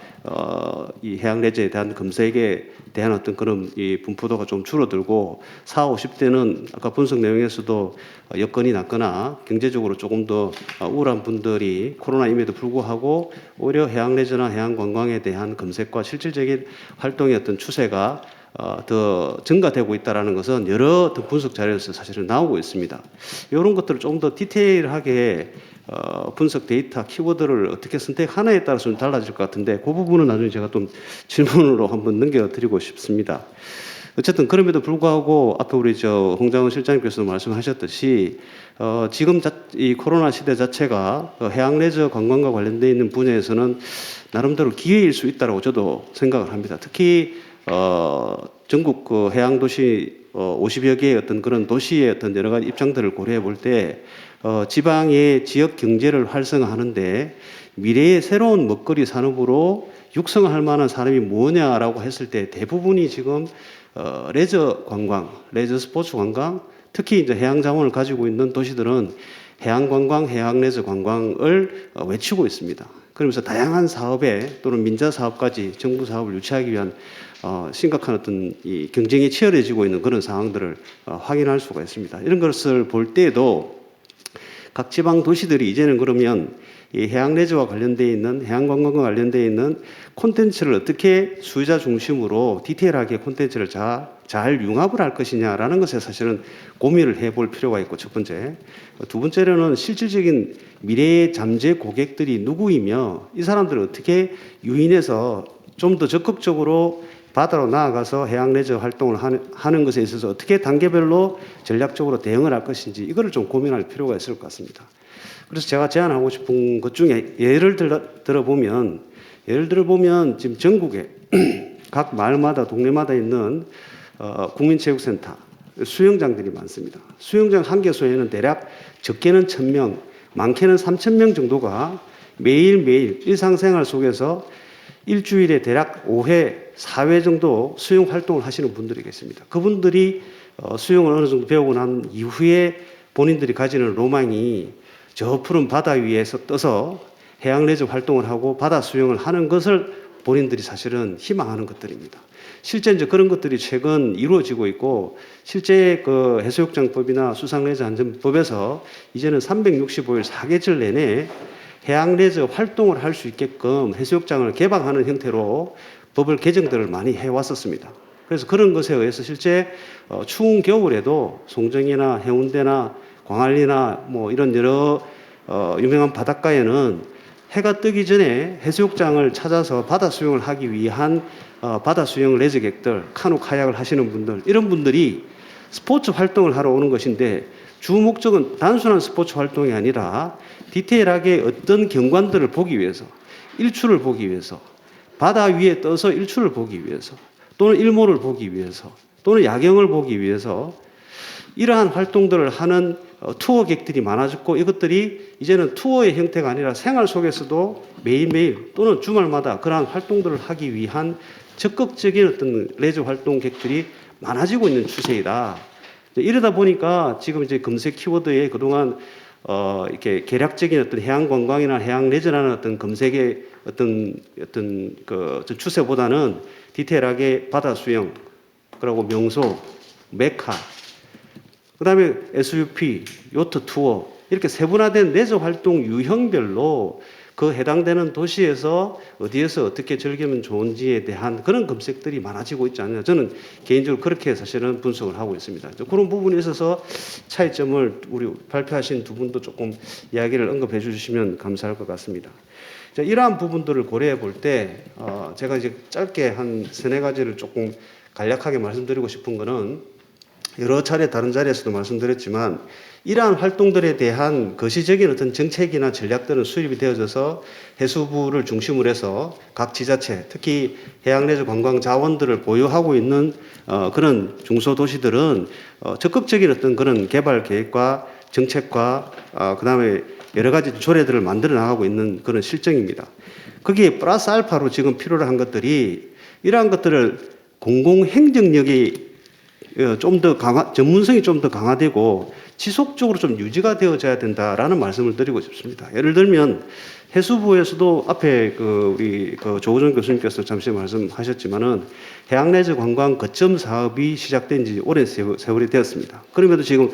이 해양레저에 대한 검색에 대한 어떤 그런 이 분포도가 좀 줄어들고 40, 50대는 아까 분석 내용에서도 여건이 낮거나 경제적으로 조금 더 우울한 분들이 코로나임에도 불구하고 오히려 해양레저나 해양관광에 대한 검색과 실질적인 활동의 어떤 추세가 더 증가되고 있다는 것은 여러 분석 자료에서 사실은 나오고 있습니다. 이런 것들을 좀 더 디테일하게 분석 데이터 키워드를 어떻게 선택하느냐에 따라서 좀 달라질 것 같은데 그 부분은 나중에 제가 좀 질문으로 한번 넘겨드리고 싶습니다. 어쨌든 그럼에도 불구하고 앞에 우리 홍장훈 실장님께서 말씀하셨듯이 지금 이 코로나 시대 자체가 해양레저 관광과 관련되어 있는 분야에서는 나름대로 기회일 수 있다고 저도 생각을 합니다. 특히 전국 그 해양도시 50여 개의 어떤 그런 도시의 어떤 여러 가지 입장들을 고려해 볼 때 지방의 지역 경제를 활성화하는데 미래의 새로운 먹거리 산업으로 육성할 만한 사람이 뭐냐라고 했을 때 대부분이 지금 레저 관광, 레저 스포츠 관광, 특히 이제 해양 자원을 가지고 있는 도시들은 해양 관광, 해양 레저 관광을 외치고 있습니다. 그러면서 다양한 사업에 또는 민자 사업까지 정부 사업을 유치하기 위한 심각한 어떤 이 경쟁이 치열해지고 있는 그런 상황들을 확인할 수가 있습니다. 이런 것을 볼 때에도 각 지방 도시들이 이제는 그러면 이 해양 레저와 관련되어 있는 해양 관광과 관련되어 있는 콘텐츠를 어떻게 수요자 중심으로 디테일하게 콘텐츠를 잘 융합을 할 것이냐라는 것에 사실은 고민을 해볼 필요가 있고 첫 번째. 두 번째로는 실질적인 미래의 잠재 고객들이 누구이며 이 사람들을 어떻게 유인해서 좀 더 적극적으로 바다로 나아가서 해양 레저 활동을 하는 것에 있어서 어떻게 단계별로 전략적으로 대응을 할 것인지 이거를 좀 고민할 필요가 있을 것 같습니다. 그래서 제가 제안하고 싶은 것 중에 예를 들어보면 지금 전국에 각 마을마다 동네마다 있는 국민체육센터 수영장들이 많습니다. 수영장 한 개소에는 대략 적게는 1,000명, 많게는 3,000명 정도가 매일매일 일상생활 속에서 일주일에 대략 5회, 4회 정도 수영 활동을 하시는 분들이 계십니다. 그분들이 수영을 어느 정도 배우고 난 이후에 본인들이 가지는 로망이 저 푸른 바다 위에서 떠서 해양 레저 활동을 하고 바다 수영을 하는 것을 본인들이 사실은 희망하는 것들입니다. 실제 이제 그런 것들이 최근 이루어지고 있고 실제 그 해수욕장법이나 수상레저안전법에서 이제는 365일 4계절 내내 해양 레저 활동을 할 수 있게끔 해수욕장을 개방하는 형태로 법을 개정들을 많이 해왔었습니다. 그래서 그런 것에 의해서 실제 추운 겨울에도 송정이나 해운대나 광안리나 뭐 이런 여러 유명한 바닷가에는 해가 뜨기 전에 해수욕장을 찾아서 바다 수영을 하기 위한 바다 수영 레저객들, 카누 카약을 하시는 분들 이런 분들이 스포츠 활동을 하러 오는 것인데 주 목적은 단순한 스포츠 활동이 아니라 디테일하게 어떤 경관들을 보기 위해서 일출을 보기 위해서 바다 위에 떠서 일출을 보기 위해서 또는 일몰을 보기 위해서 또는 야경을 보기 위해서 이러한 활동들을 하는 투어객들이 많아졌고 이것들이 이제는 투어의 형태가 아니라 생활 속에서도 매일매일 또는 주말마다 그러한 활동들을 하기 위한 적극적인 어떤 레저 활동객들이 많아지고 있는 추세이다. 이러다 보니까 지금 이제 검색 키워드에 그동안 이렇게 개략적인 어떤 해양 관광이나 해양 레저라는 어떤 검색의 어떤 그 추세보다는 디테일하게 바다 수영, 그리고 명소, 메카, 그다음에 SUP, 요트 투어 이렇게 세분화된 레저 활동 유형별로 그 해당되는 도시에서 어디에서 어떻게 즐기면 좋은지에 대한 그런 검색들이 많아지고 있지 않느냐. 저는 개인적으로 그렇게 사실은 분석을 하고 있습니다. 그런 부분에 있어서 차이점을 우리 발표하신 두 분도 조금 이야기를 언급해 주시면 감사할 것 같습니다. 자, 이러한 부분들을 고려해 볼 때 제가 이제 짧게 한 세네 가지를 조금 간략하게 말씀드리고 싶은 거는 여러 차례 다른 자리에서도 말씀드렸지만 이러한 활동들에 대한 거시적인 어떤 정책이나 전략들은 수립이 되어져서 해수부를 중심으로 해서 각 지자체, 특히 해양레저 관광 자원들을 보유하고 있는 그런 중소도시들은 적극적인 어떤 그런 개발 계획과 정책과 그다음에 여러 가지 조례들을 만들어 나가고 있는 그런 실정입니다. 거기에 플러스 알파로 지금 필요로 한 것들이 이러한 것들을 공공행정력이 좀 더 전문성이 좀 더 강화되고 지속적으로 좀 유지가 되어져야 된다라는 말씀을 드리고 싶습니다. 예를 들면 해수부에서도 앞에 우리 조호정 교수님께서 잠시 말씀하셨지만은 해양레저 관광 거점 사업이 시작된 지 오랜 세월이 되었습니다. 그럼에도 지금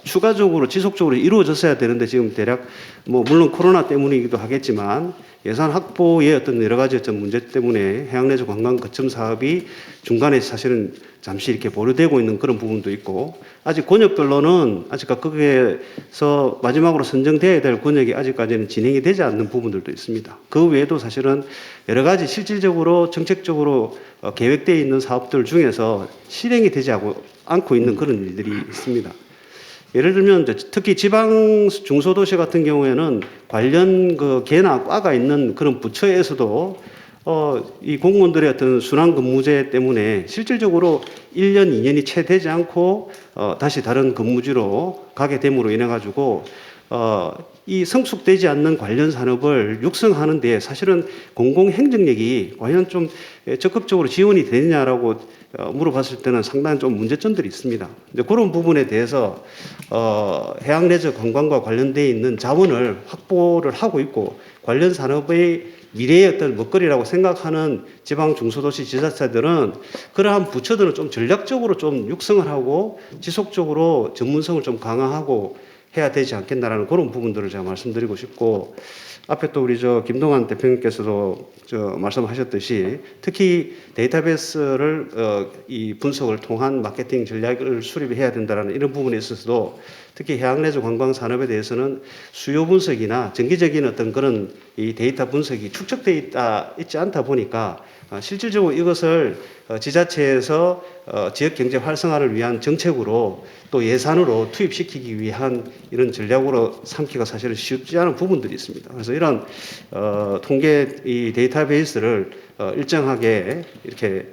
추가적으로 지속적으로 이루어졌어야 되는데 지금 대략 뭐 물론 코로나 때문이기도 하겠지만 예산 확보의 어떤 여러 가지 어떤 문제 때문에 해양레저 관광 거점 사업이 중간에 사실은 잠시 이렇게 보류되고 있는 그런 부분도 있고 아직 권역별로는 아직 거기에서 마지막으로 선정되어야 될 권역이 아직까지는 진행이 되지 않는 부분들도 있습니다. 그 외에도 사실은 여러 가지 실질적으로 정책적으로 계획되어 있는 사업들 중에서 실행이 되지 않고 있는 그런 일들이 있습니다. 예를 들면 특히 지방 중소도시 같은 경우에는 관련 개나 과가 있는 그런 부처에서도 이 공무원들의 어떤 순환 근무제 때문에 실질적으로 1년, 2년이 채 되지 않고 다시 다른 근무지로 가게 됨으로 인해 가지고 이 성숙되지 않는 관련 산업을 육성하는 데 사실은 공공행정력이 과연 좀 적극적으로 지원이 되느냐라고 물어봤을 때는 상당히 좀 문제점들이 있습니다. 이제 그런 부분에 대해서 해양레저 관광과 관련되어 있는 자원을 확보를 하고 있고 관련 산업의 미래의 어떤 먹거리라고 생각하는 지방 중소도시 지자체들은 그러한 부처들은 좀 전략적으로 좀 육성을 하고 지속적으로 전문성을 좀 강화하고 해야 되지 않겠나라는 그런 부분들을 제가 말씀드리고 싶고, 앞에 또 우리 김동완 대표님께서도 말씀하셨듯이 특히 데이터베이스를 이 분석을 통한 마케팅 전략을 수립해야 된다라는 이런 부분에 있어서도 특히 해양레저 관광 산업에 대해서는 수요 분석이나 정기적인 어떤 그런 이 데이터 분석이 축적되어 있지 않다 보니까 실질적으로 이것을 지자체에서 지역 경제 활성화를 위한 정책으로 또 예산으로 투입시키기 위한 이런 전략으로 삼기가 사실은 쉽지 않은 부분들이 있습니다. 그래서 이런 통계 이 데이터베이스를 일정하게 이렇게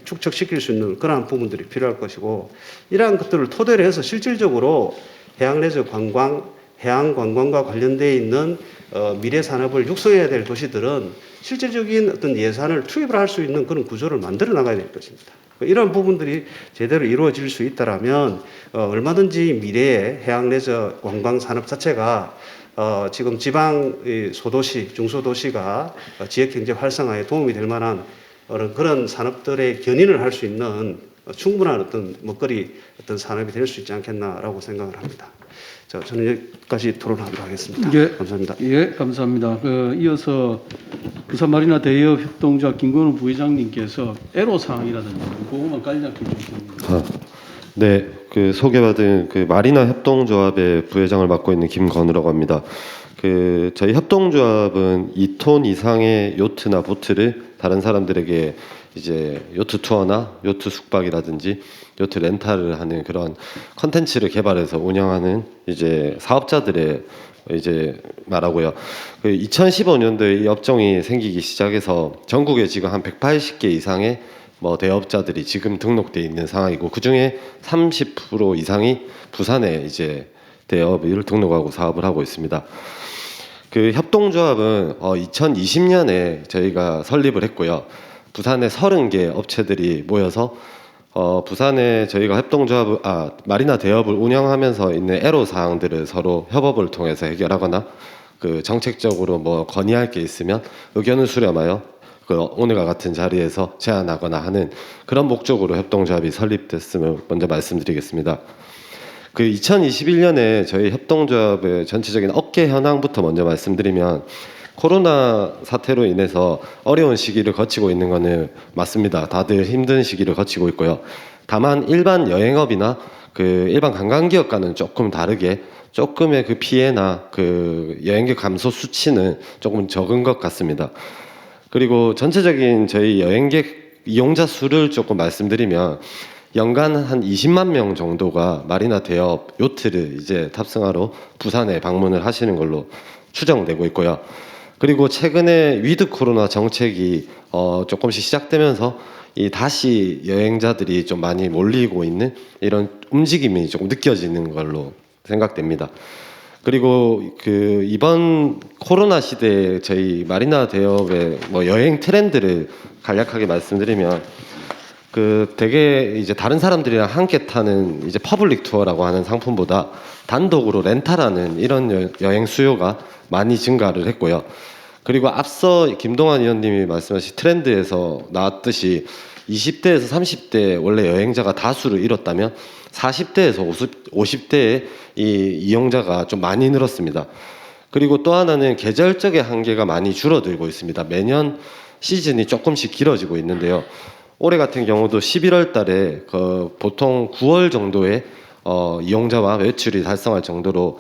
축적시킬 수 있는 그러한 부분들이 필요할 것이고, 이러한 것들을 토대로 해서 실질적으로 해양레저 관광, 해양 관광과 관련되어 있는 미래 산업을 육성해야 될 도시들은 실질적인 어떤 예산을 투입을 할 수 있는 그런 구조를 만들어 나가야 될 것입니다. 이런 부분들이 제대로 이루어질 수 있다라면 얼마든지 미래의 해양레저 관광 산업 자체가 지금 지방 소도시, 중소도시가 지역 경제 활성화에 도움이 될 만한 그런 산업들의 견인을 할 수 있는 충분한 어떤 먹거리 어떤 산업이 될 수 있지 않겠나라고 생각을 합니다. 자, 저는 여기까지 토론하도록 하겠습니다. 예, 감사합니다. 예, 감사합니다. 이어서 부산마리나 대여업 협동조합 김건우 부회장님께서 애로사항이라든지 그것만 간략히 좀 아, 네, 그 소개받은 그 마리나 협동조합의 부회장을 맡고 있는 김건우라고 합니다. 그 저희 협동조합은 2톤 이상의 요트나 보트를 다른 사람들에게 이제 요트 투어나 요트 숙박이라든지 요트 렌탈을 하는 그런 컨텐츠를 개발해서 운영하는 이제 사업자들의 이제 말하고요. 그 2015년도에 이 업종이 생기기 시작해서 전국에 지금 한 180개 이상의 뭐 대업자들이 지금 등록돼 있는 상황이고, 그 중에 30% 이상이 부산에 이제 대업을 등록하고 사업을 하고 있습니다. 그 협동조합은 2020년에 저희가 설립을 했고요. 부산에 30개 업체들이 모여서 부산에 저희가 협동조합 마리나 대업을 운영하면서 있는 애로 사항들을 서로 협업을 통해서 해결하거나 그 정책적으로 뭐 건의할 게 있으면 의견을 수렴하여 그 오늘과 같은 자리에서 제안하거나 하는 그런 목적으로 협동조합이 설립됐음을 먼저 말씀드리겠습니다. 그 2021년에 저희 협동조합의 전체적인 업계 현황부터 먼저 말씀드리면, 코로나 사태로 인해서 어려운 시기를 거치고 있는 거는 맞습니다. 다들 힘든 시기를 거치고 있고요. 다만 일반 여행업이나 그 일반 관광기업과는 조금 다르게 조금의 그 피해나 그 여행객 감소 수치는 조금 적은 것 같습니다. 그리고 전체적인 저희 여행객 이용자 수를 조금 말씀드리면, 연간 한 20만 명 정도가 마리나 대업 요트를 이제 탑승하러 부산에 방문을 하시는 걸로 추정되고 있고요. 그리고 최근에 위드 코로나 정책이 조금씩 시작되면서 다시 여행자들이 좀 많이 몰리고 있는 이런 움직임이 조금 느껴지는 걸로 생각됩니다. 그리고 그 이번 코로나 시대에 저희 마리나 대업의 뭐 여행 트렌드를 간략하게 말씀드리면, 그 되게 이제 다른 사람들이랑 함께 타는 이제 퍼블릭 투어라고 하는 상품보다 단독으로 렌탈하는 이런 여행 수요가 많이 증가를 했고요. 그리고 앞서 김동완 의원님이 말씀하신 트렌드에서 나왔듯이 20대에서 30대 원래 여행자가 다수를 이뤘다면 40대에서 50대에 이 이용자가 좀 많이 늘었습니다. 그리고 또 하나는 계절적의 한계가 많이 줄어들고 있습니다. 매년 시즌이 조금씩 길어지고 있는데요. 올해 같은 경우도 11월 달에 보통 9월 정도에 이용자와 매출이 달성할 정도로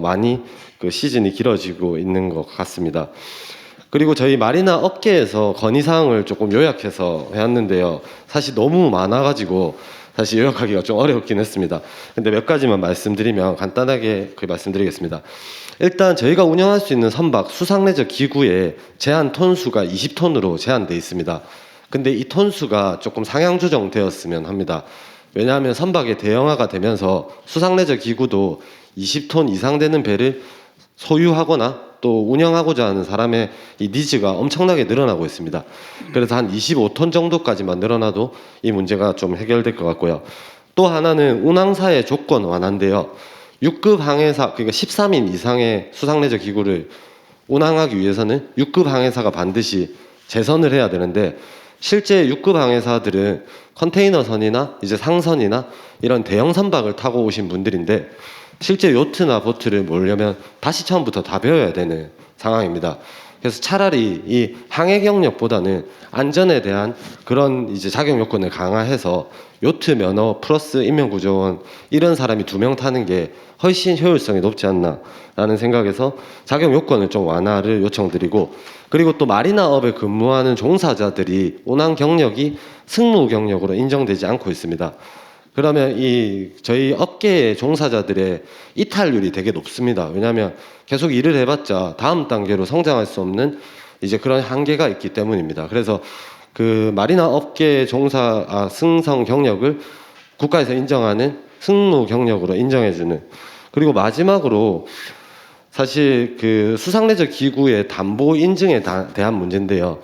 많이 그 시즌이 길어지고 있는 것 같습니다. 그리고 저희 마리나 업계에서 건의사항을 조금 요약해서 해왔는데요. 사실 너무 많아가지고 사실 요약하기가 좀 어렵긴 했습니다. 근데 몇 가지만 말씀드리면 간단하게 말씀드리겠습니다. 일단 저희가 운영할 수 있는 선박 수상레저 기구의 제한 톤수가 20톤으로 제한되어 있습니다. 근데 이 톤수가 조금 상향 조정되었으면 합니다. 왜냐하면 선박의 대형화가 되면서 수상레저 기구도 20톤 이상 되는 배를 소유하거나 또 운영하고자 하는 사람의 이 니즈가 엄청나게 늘어나고 있습니다. 그래서 한 25톤 정도까지만 늘어나도 이 문제가 좀 해결될 것 같고요. 또 하나는 운항사의 조건 완화인데요. 6급 항해사, 그러니까 13인 이상의 수상레저 기구를 운항하기 위해서는 6급 항해사가 반드시 재선을 해야 되는데, 실제 6급 항해사들은 컨테이너선이나 이제 상선이나 이런 대형 선박을 타고 오신 분들인데 실제 요트나 보트를 몰려면 다시 처음부터 다 배워야 되는 상황입니다. 그래서 차라리 이 항해 경력보다는 안전에 대한 그런 이제 자격 요건을 강화해서 요트 면허 플러스 인명구조원 이런 사람이 2명 타는 게 훨씬 효율성이 높지 않나라는 생각에서 자격 요건을 좀 완화를 요청드리고, 그리고 또 마리나업에 근무하는 종사자들이 운항 경력이 승무 경력으로 인정되지 않고 있습니다. 그러면 이 저희 업계의 종사자들의 이탈률이 되게 높습니다. 왜냐하면 계속 일을 해봤자 다음 단계로 성장할 수 없는 이제 그런 한계가 있기 때문입니다. 그래서 그 마리나 업계 승성 경력을 국가에서 인정하는 승무 경력으로 인정해주는, 그리고 마지막으로 사실 그 수상레저 기구의 담보 인증에 대한 문제인데요.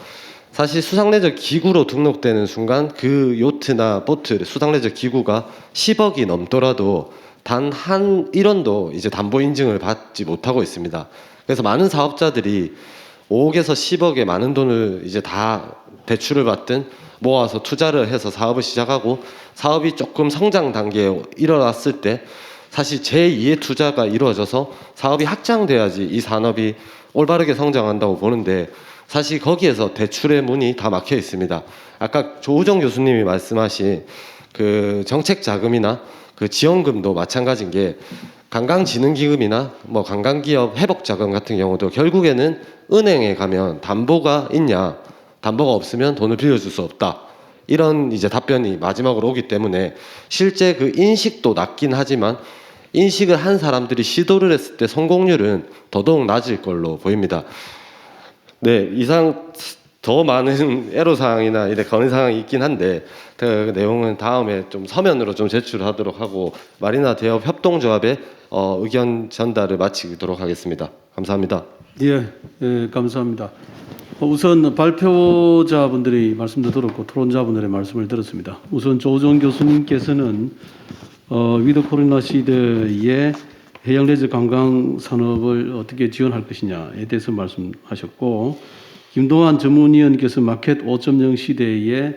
사실 수상레저 기구로 등록되는 순간 그 요트나 보트, 수상레저 기구가 10억이 넘더라도 단 한 1원도 이제 담보 인증을 받지 못하고 있습니다. 그래서 많은 사업자들이 5억에서 10억의 많은 돈을 이제 다 대출을 받든 모아서 투자를 해서 사업을 시작하고, 사업이 조금 성장 단계에 일어났을 때 사실 제2의 투자가 이루어져서 사업이 확장돼야지 이 산업이 올바르게 성장한다고 보는데, 사실 거기에서 대출의 문이 다 막혀 있습니다. 아까 조우정 교수님이 말씀하신 그 정책 자금이나 그 지원금도 마찬가지인 게, 관광진흥기금이나 뭐 관광기업 회복자금 같은 경우도 결국에는 은행에 가면 담보가 있냐, 담보가 없으면 돈을 빌려줄 수 없다, 이런 이제 답변이 마지막으로 오기 때문에 실제 그 인식도 낮긴 하지만 인식을 한 사람들이 시도를 했을 때 성공률은 더더욱 낮을 걸로 보입니다. 네, 이상 더 많은 애로사항이나 이런 건의사항이 있긴 한데 그 내용은 다음에 좀 서면으로 좀 제출하도록 하고 마리나 대업 협동조합의 의견 전달을 마치도록 하겠습니다. 감사합니다. 예, 감사합니다. 우선 발표자분들의 말씀도 들었고 토론자분들의 말씀을 들었습니다. 우선 조정 교수님께서는 위드 코로나 시대에 해양 레저 관광 산업을 어떻게 지원할 것이냐에 대해서 말씀하셨고, 김동환 전문위원께서 마켓 5.0 시대에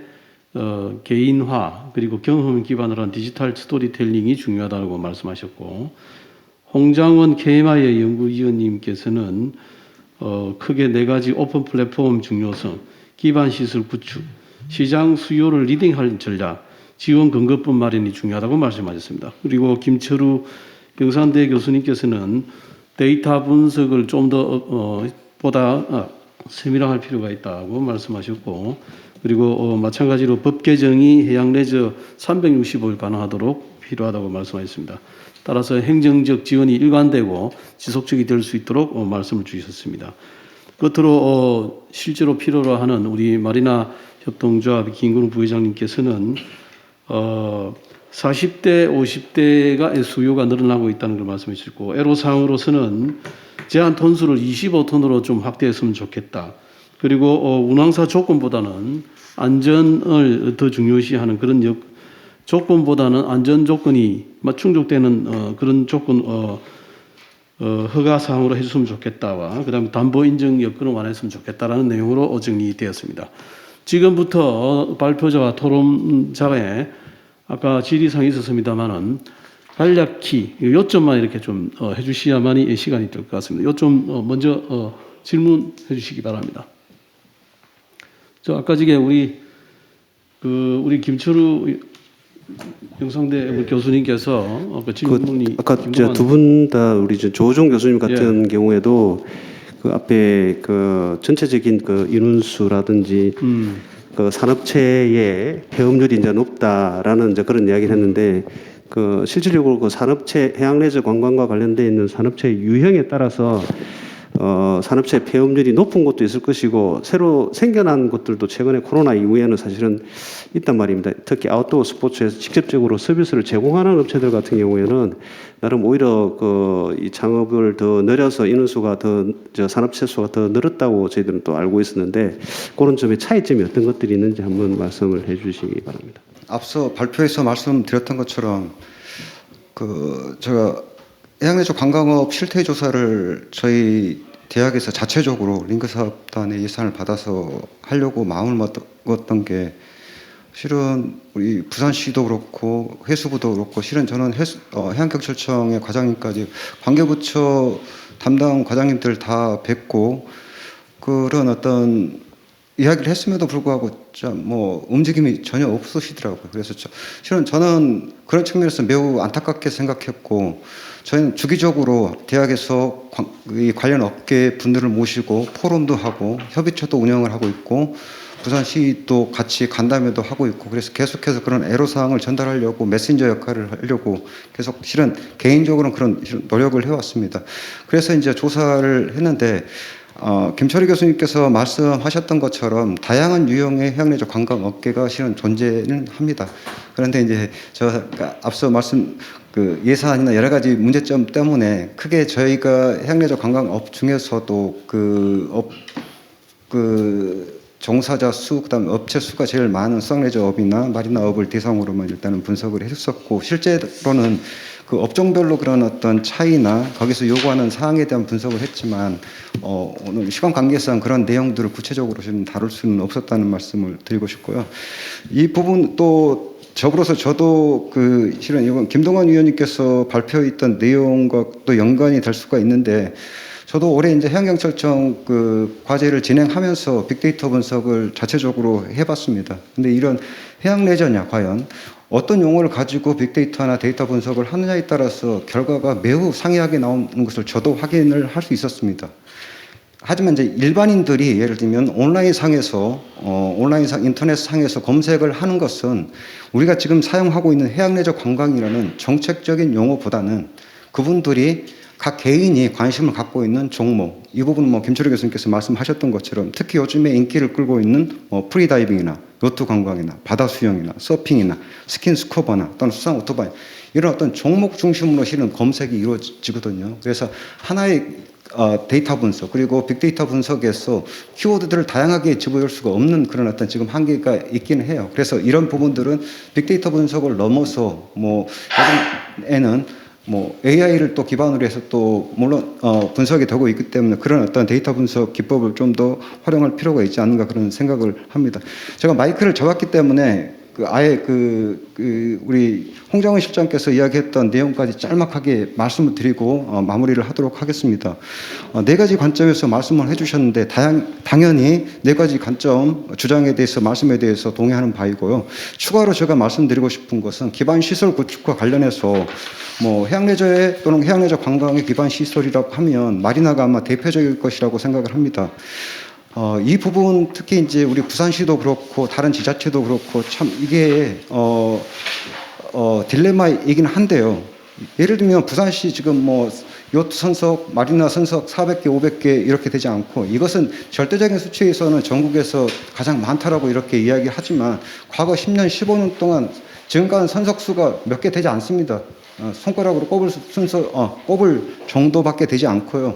개인화 그리고 경험 기반으로 한 디지털 스토리텔링이 중요하다고 말씀하셨고, 홍장원 KMI 연구위원님께서는 크게 4가지 오픈 플랫폼 중요성, 기반 시설 구축, 시장 수요를 리딩할 전략, 지원 근거법 마련이 중요하다고 말씀하셨습니다. 그리고 김철우 경산대 교수님께서는 데이터 분석을 좀 더 보다 세밀화할 필요가 있다고 말씀하셨고, 그리고 마찬가지로 법 개정이 해양 레저 365일 가능하도록 필요하다고 말씀하셨습니다. 따라서 행정적 지원이 일관되고 지속적이 될 수 있도록 말씀을 주셨습니다. 끝으로 실제로 필요로 하는 우리 마리나 협동조합 김근우 부회장님께서는 40대, 50대가 수요가 늘어나고 있다는 걸 말씀해 주셨고, 애로사항으로서는 제한 톤수를 25톤으로 좀 확대했으면 좋겠다. 그리고 운항사 조건보다는 안전을 더 중요시하는 그런 조건보다는 안전 조건이 충족되는 그런 조건 허가 사항으로 해줬으면 좋겠다와 그다음에 담보 인증 여건을 완화했으면 좋겠다라는 내용으로 정리되었습니다. 지금부터 발표자와 토론자의 아까 질의사항이 있었습니다만은 간략히 요점만 이렇게 좀 해주셔야만이 시간이 될 것 같습니다. 요점 먼저 질문해 주시기 바랍니다. 아까 저게 우리 김철우 영상대 교수님께서 그 질문이 아까 두 분 다 우리 조우종 교수님 같은 경우에도 그 앞에 그 전체적인 그 인원수라든지 그 산업체의 폐업률이 이제 높다라는 이제 그런 이야기를 했는데, 그 실질적으로 그 산업체 해양 레저 관광과 관련되어 있는 산업체 유형에 따라서 산업체 폐업률이 높은 곳도 있을 것이고 새로 생겨난 곳들도 최근에 코로나 이후에는 사실은 있단 말입니다. 특히 아웃도어 스포츠에서 직접적으로 서비스를 제공하는 업체들 같은 경우에는 나름 오히려 이 창업을 더 늘려서 인원수가 산업체 수가 더 늘었다고 저희들은 또 알고 있었는데, 그런 점의 차이점이 어떤 것들이 있는지 한번 말씀을 해주시기 바랍니다. 앞서 발표에서 말씀드렸던 것처럼 제가 해양레저 관광업 실태 조사를 저희 대학에서 자체적으로 링크사업단의 예산을 받아서 하려고 마음을 먹었던 게 실은 우리 부산시도 그렇고 해수부도 그렇고 실은 저는 해양경찰청의 과장님까지 관계부처 담당 과장님들 다 뵙고 그런 어떤 이야기를 했음에도 불구하고 뭐 움직임이 전혀 없으시더라고요. 그래서 실은 저는 그런 측면에서 매우 안타깝게 생각했고 저희는 주기적으로 대학에서 이 관련 업계 분들을 모시고 포럼도 하고 협의체도 운영을 하고 있고 부산시도 같이 간담회도 하고 있고 그래서 계속해서 그런 애로사항을 전달하려고 메신저 역할을 하려고 계속 실은 개인적으로는 그런 노력을 해왔습니다. 그래서 이제 조사를 했는데 김철희 교수님께서 말씀하셨던 것처럼 다양한 유형의 해양내적 관광 업계가 실은 존재는 합니다. 그런데 이제 제가 앞서 말씀 그 예산이나 여러 가지 문제점 때문에 크게 저희가 해양내적 관광업 중에서도 종사자 수, 그다음 업체 수가 제일 많은 수학레저업이나 마리나업을 대상으로만 일단은 분석을 했었고 실제로는 그 업종별로 그런 어떤 차이나 거기서 요구하는 사항에 대한 분석을 했지만 오늘 시간 관계상 그런 내용들을 구체적으로 좀 다룰 수는 없었다는 말씀을 드리고 싶고요. 이 부분 또 적으로서 저도 실은 이번 김동완 위원님께서 발표했던 내용과 또 연관이 될 수가 있는데 저도 올해 이제 해양경찰청 과제를 진행하면서 빅데이터 분석을 자체적으로 해봤습니다. 근데 이런 해양레저냐 과연 어떤 용어를 가지고 빅데이터나 데이터 분석을 하느냐에 따라서 결과가 매우 상이하게 나오는 것을 저도 확인을 할 수 있었습니다. 하지만 이제 일반인들이 예를 들면 온라인상에서 인터넷상에서 검색을 하는 것은 우리가 지금 사용하고 있는 해양레저 관광이라는 정책적인 용어보다는 그분들이 각 개인이 관심을 갖고 있는 종목, 이 부분은 뭐 김철희 교수님께서 말씀하셨던 것처럼 특히 요즘에 인기를 끌고 있는 프리다이빙이나 요트 관광이나 바다 수영이나 서핑이나 스킨스쿠버나 또는 수상 오토바이 이런 어떤 종목 중심으로 실은 검색이 이루어지거든요. 그래서 하나의 데이터 분석 그리고 빅데이터 분석에서 키워드들을 다양하게 집어넣을 수가 없는 그런 어떤 지금 한계가 있기는 해요. 그래서 이런 부분들은 빅데이터 분석을 넘어서 뭐 요즘에는 뭐 AI를 또 기반으로 해서 또 물론 분석이 되고 있기 때문에 그런 어떤 데이터 분석 기법을 좀 더 활용할 필요가 있지 않는가 그런 생각을 합니다. 제가 마이크를 잡았기 때문에 아예 우리 홍정은 실장께서 이야기했던 내용까지 짤막하게 말씀을 드리고 마무리를 하도록 하겠습니다. 네 가지 관점에서 말씀을 해주셨는데 당연히 네 가지 관점 주장에 대해서 말씀에 대해서 동의하는 바이고요. 추가로 제가 말씀드리고 싶은 것은 기반 시설 구축과 관련해서 뭐 해양레저에 또는 해양레저 관광의 기반 시설이라고 하면 마리나가 아마 대표적일 것이라고 생각을 합니다. 이 부분 특히 이제 우리 부산시도 그렇고 다른 지자체도 그렇고 참 이게 딜레마이긴 한데요. 예를 들면 부산시 지금 뭐 요트 선석, 마리나 선석 400개, 500개 이렇게 되지 않고 이것은 절대적인 수치에서는 전국에서 가장 많다라고 이렇게 이야기하지만 과거 10년, 15년 동안 증가한 선석 수가 몇 개 되지 않습니다. 손가락으로 꼽을 정도밖에 되지 않고요.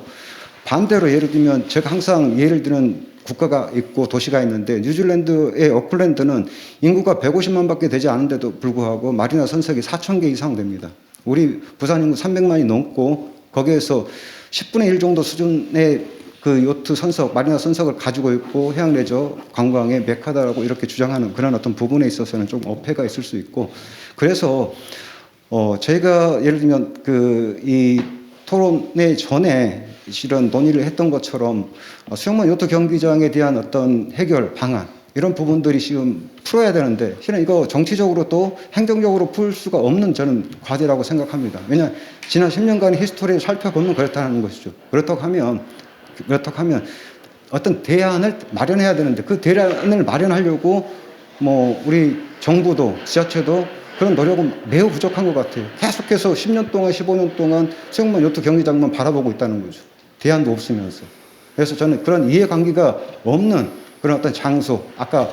반대로 예를 들면 제가 항상 예를 드는 국가가 있고 도시가 있는데 뉴질랜드의 오클랜드는 인구가 150만밖에 되지 않은데도 불구하고 마리나 선석이 4,000개 이상 됩니다. 우리 부산 인구 300만이 넘고 거기에서 10분의 1 정도 수준의 그 요트 선석, 마리나 선석을 가지고 있고 해양레저 관광의 메카다라고 이렇게 주장하는 그런 어떤 부분에 있어서는 좀 어폐가 있을 수 있고 그래서 저희가 예를 들면 이 토론회 전에 이런 논의를 했던 것처럼 수영만 요트 경기장에 대한 어떤 해결 방안 이런 부분들이 지금 풀어야 되는데 실은 이거 정치적으로 또 행정적으로 풀 수가 없는 저는 과제라고 생각합니다. 왜냐하면 지난 10년간의 히스토리를 살펴보면 그렇다는 것이죠. 그렇다고 하면 어떤 대안을 마련해야 되는데 그 대안을 마련하려고 뭐 우리 정부도 지자체도 그런 노력은 매우 부족한 것 같아요. 계속해서 10년 동안 15년 동안 수영만 요트 경기장만 바라보고 있다는 거죠. 대안도 없으면서. 그래서 저는 그런 이해관계가 없는 그런 어떤 장소, 아까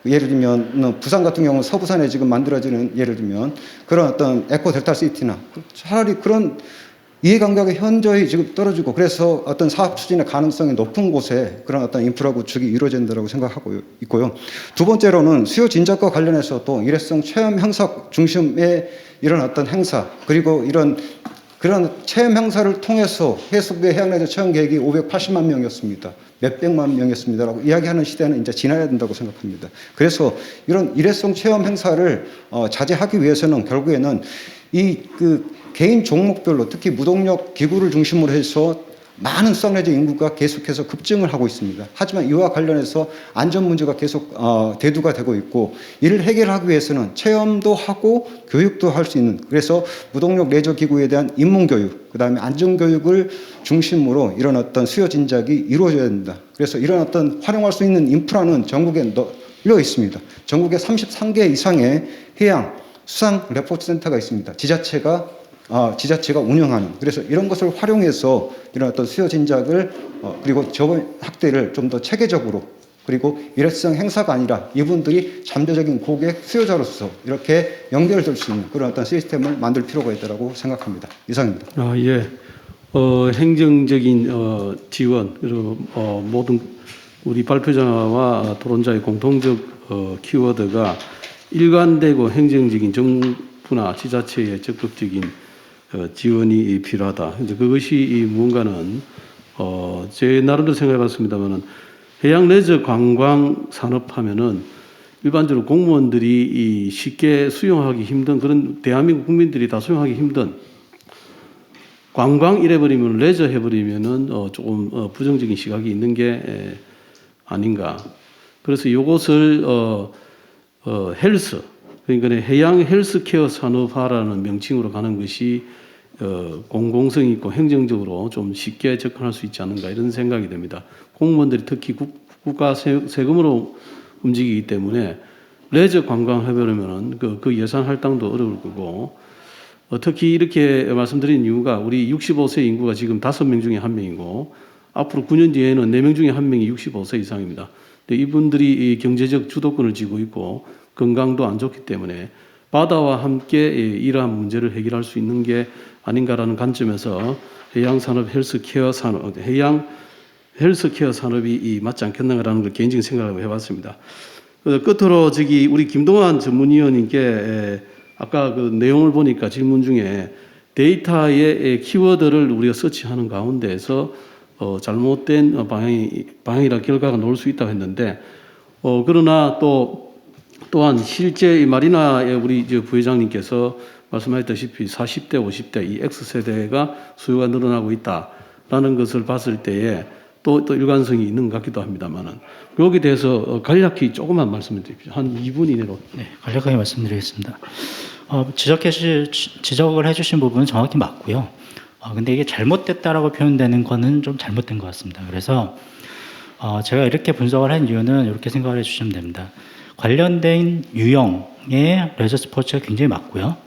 예를 들면 부산 같은 경우는 서부산에 지금 만들어지는 예를 들면 그런 어떤 에코 델타 시티나 차라리 그런 이해관계가 현저히 지금 떨어지고 그래서 어떤 사업 추진의 가능성이 높은 곳에 그런 어떤 인프라 구축이 이루어진다고 생각하고 있고요. 두 번째로는 수요 진작과 관련해서 또 일회성 체험 행사 중심의 이런 어떤 행사 그리고 이런 그런 체험 행사를 통해서 해수부의 해양레저 체험 계획이 580만 명이었습니다. 몇백만 명이었습니다라고 이야기하는 시대는 이제 지나야 된다고 생각합니다. 그래서 이런 일회성 체험 행사를 자제하기 위해서는 결국에는 이 개인 종목별로 특히 무동력 기구를 중심으로 해서 많은 수상레저 인구가 계속해서 급증을 하고 있습니다. 하지만 이와 관련해서 안전 문제가 계속 대두가 되고 있고, 이를 해결하기 위해서는 체험도 하고 교육도 할 수 있는, 그래서 무동력 레저 기구에 대한 입문 교육, 그다음에 안전 교육을 중심으로 이런 어떤 수요 진작이 이루어져야 됩니다. 그래서 이런 어떤 활용할 수 있는 인프라는 전국에 널려 있습니다. 전국에 33개 이상의 해양 수상 레포트 센터가 있습니다. 지자체가 운영하는. 그래서 이런 것을 활용해서 이런 어떤 수요 진작을 그리고 저번 확대를 좀 더 체계적으로, 그리고 일회성 행사가 아니라 이분들이 잠재적인 고객 수요자로서 이렇게 연결될 수 있는 그런 어떤 시스템을 만들 필요가 있다고 생각합니다. 이상입니다. 예. 행정적인 지원, 그리고 모든 우리 발표자와 토론자의 공통적 키워드가 일관되고 행정적인 정부나 지자체의 적극적인 지원이 필요하다. 이제 그것이 무언가는 제 나름대로 생각해봤습니다만은 해양 레저 관광 산업하면은 일반적으로 공무원들이 쉽게 수용하기 힘든, 그런 대한민국 국민들이 다 수용하기 힘든, 관광 이래버리면 레저 해버리면은 조금 부정적인 시각이 있는 게 아닌가. 그래서 이것을 헬스, 그러니까 해양 헬스케어 산업화라는 명칭으로 가는 것이 공공성 있고 행정적으로 좀 쉽게 접근할 수 있지 않는가, 이런 생각이 됩니다. 공무원들이 특히 국가 세금으로 움직이기 때문에 레저 관광 해버리면은 그 예산 할당도 어려울 거고, 특히 이렇게 말씀드린 이유가 우리 65세 인구가 지금 5명 중에 1명이고 앞으로 9년 뒤에는 4명 중에 1명이 65세 이상입니다. 근데 이분들이 경제적 주도권을 쥐고 있고 건강도 안 좋기 때문에 바다와 함께 이러한 문제를 해결할 수 있는 게 아닌가라는 관점에서 해양산업 헬스케어 산업, 해양 헬스케어 산업이 맞지 않겠는가라는 걸 개인적인 생각을 해봤습니다. 끝으로 우리 김동완 전문위원님께 아까 그 내용을 보니까 질문 중에 데이터의 키워드를 우리가 서치하는 가운데에서 잘못된 방향이라 결과가 나올 수 있다고 했는데, 그러나 또한 실제 이 마리나의 우리 부회장님께서 말씀하셨다시피 40대, 50대 이 X세대가 수요가 늘어나고 있다라는 것을 봤을 때에 또 일관성이 있는 것 같기도 합니다만은, 여기에 대해서 간략히 조금만 말씀해 주십시오. 한 2분 이내로. 네, 간략하게 말씀드리겠습니다. 지적을 해주신 부분은 정확히 맞고요. 근데 이게 잘못됐다라고 표현되는 거는 좀 잘못된 것 같습니다. 그래서 제가 이렇게 분석을 한 이유는 이렇게 생각을 해주시면 됩니다. 관련된 유형의 레저 스포츠가 굉장히 많고요.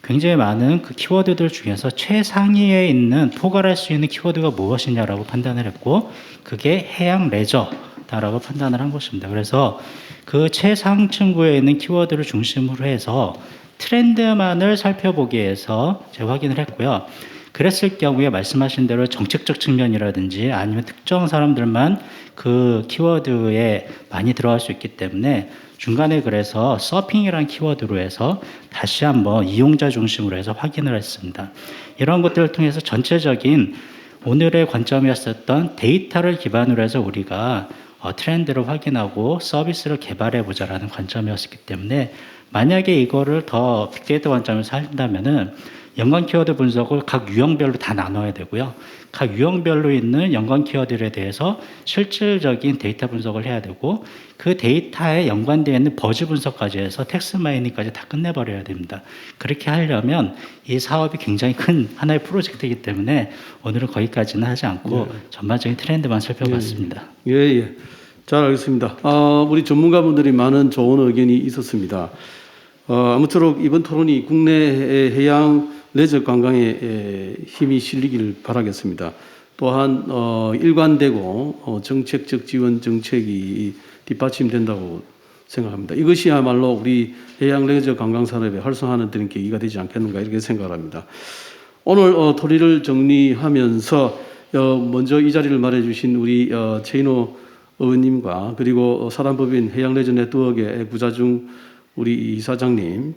굉장히 많은 그 키워드들 중에서 최상위에 있는 포괄할 수 있는 키워드가 무엇이냐라고 판단을 했고, 그게 해양 레저다라고 판단을 한 것입니다. 그래서 그 최상층부에 있는 키워드를 중심으로 해서 트렌드만을 살펴보기 위해서 제가 확인을 했고요. 그랬을 경우에 말씀하신 대로 정책적 측면이라든지 아니면 특정 사람들만 그 키워드에 많이 들어갈 수 있기 때문에 중간에 그래서 서핑이라는 키워드로 해서 다시 한번 이용자 중심으로 해서 확인을 했습니다. 이런 것들을 통해서 전체적인 오늘의 관점이었었던 데이터를 기반으로 해서 우리가 트렌드를 확인하고 서비스를 개발해 보자라는 관점이었기 때문에, 만약에 이거를 더 빅데이터 관점에서 한다면은 연관 키워드 분석을 각 유형별로 다 나눠야 되고요. 각 유형별로 있는 연관 키워드에 대해서 실질적인 데이터 분석을 해야 되고, 그 데이터에 연관되어 있는 버즈 분석까지 해서 텍스트 마이닝까지 다 끝내버려야 됩니다. 그렇게 하려면 이 사업이 굉장히 큰 하나의 프로젝트이기 때문에 오늘은 거기까지는 하지 않고 전반적인 트렌드만 살펴봤습니다. 예. 잘 알겠습니다. 우리 전문가분들이 많은 좋은 의견이 있었습니다. 아무쪼록 이번 토론이 국내 해양 레저 관광에 힘이 실리기를 바라겠습니다. 또한 일관되고 정책적 지원 정책이 뒷받침된다고 생각합니다. 이것이야말로 우리 해양 레저 관광 산업에 활성화하는 데는 계기가 되지 않겠는가, 이렇게 생각합니다. 오늘 토리를 정리하면서 먼저 이 자리를 마련해 주신 우리 최인호 의원님과, 그리고 사단법인 해양 레저 네트워크의 구자중 우리 이사장님,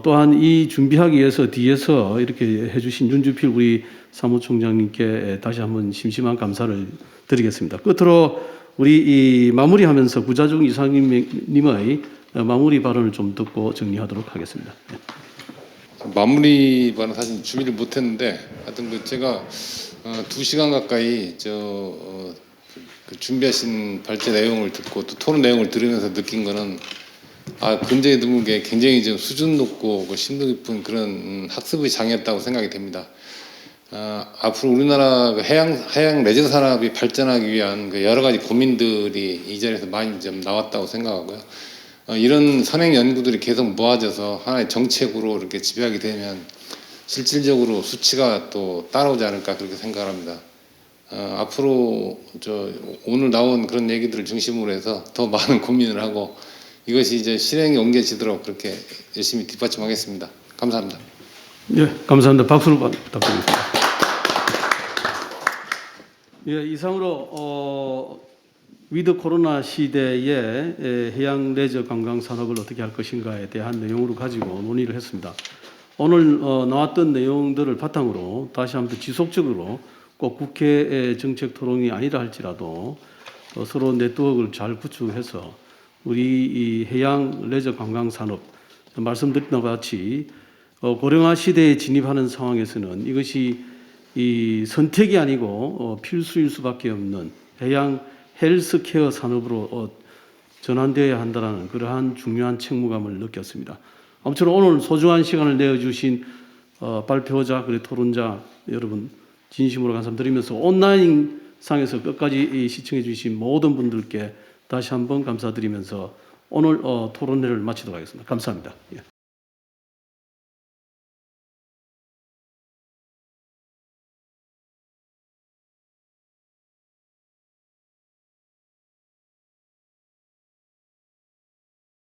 또한 이 준비하기 위해서 뒤에서 이렇게 해주신 윤주필 우리 사무총장님께 다시 한번 심심한 감사를 드리겠습니다. 끝으로 우리 이 마무리하면서 구자중 이사님의 마무리 발언을 좀 듣고 정리하도록 하겠습니다. 마무리 발언 사실 준비를 못했는데 하여튼 제가 2시간 가까이 그 준비하신 발제 내용을 듣고 또 토론 내용을 들으면서 느낀 거는 근저에 드물게 굉장히 좀 수준 높고 심도 깊은 그런 학습의 장이었다고 생각이 됩니다. 앞으로 우리나라 해양 레저 산업이 발전하기 위한 그 여러 가지 고민들이 이 자리에서 많이 좀 나왔다고 생각하고요. 이런 선행 연구들이 계속 모아져서 하나의 정책으로 이렇게 지배하게 되면 실질적으로 수치가 또 따라오지 않을까 그렇게 생각합니다. 앞으로 오늘 나온 그런 얘기들을 중심으로 해서 더 많은 고민을 하고 이것이 이제 실행에 옮겨지도록 그렇게 열심히 뒷받침하겠습니다. 감사합니다. 예, 감사합니다. 박수를 부탁드리겠습니다. 예, 이상으로 위드 코로나 시대에 해양 레저 관광 산업을 어떻게 할 것인가에 대한 내용으로 가지고 논의를 했습니다. 오늘 나왔던 내용들을 바탕으로 다시 한번 지속적으로 꼭 국회 정책 토론이 아니라 할지라도 서로 네트워크를 잘 구축해서 우리 이 해양 레저 관광 산업 말씀드린 바와 같이 고령화 시대에 진입하는 상황에서는 이것이 이 선택이 아니고 필수일 수밖에 없는 해양 헬스케어 산업으로 전환되어야 한다는 그러한 중요한 책무감을 느꼈습니다. 아무쪼록 오늘 소중한 시간을 내어주신 발표자 그리고 토론자 여러분 진심으로 감사드리면서 온라인 상에서 끝까지 시청해 주신 모든 분들께 다시 한번 감사드리면서 오늘 토론회를 마치도록 하겠습니다. 감사합니다. 예.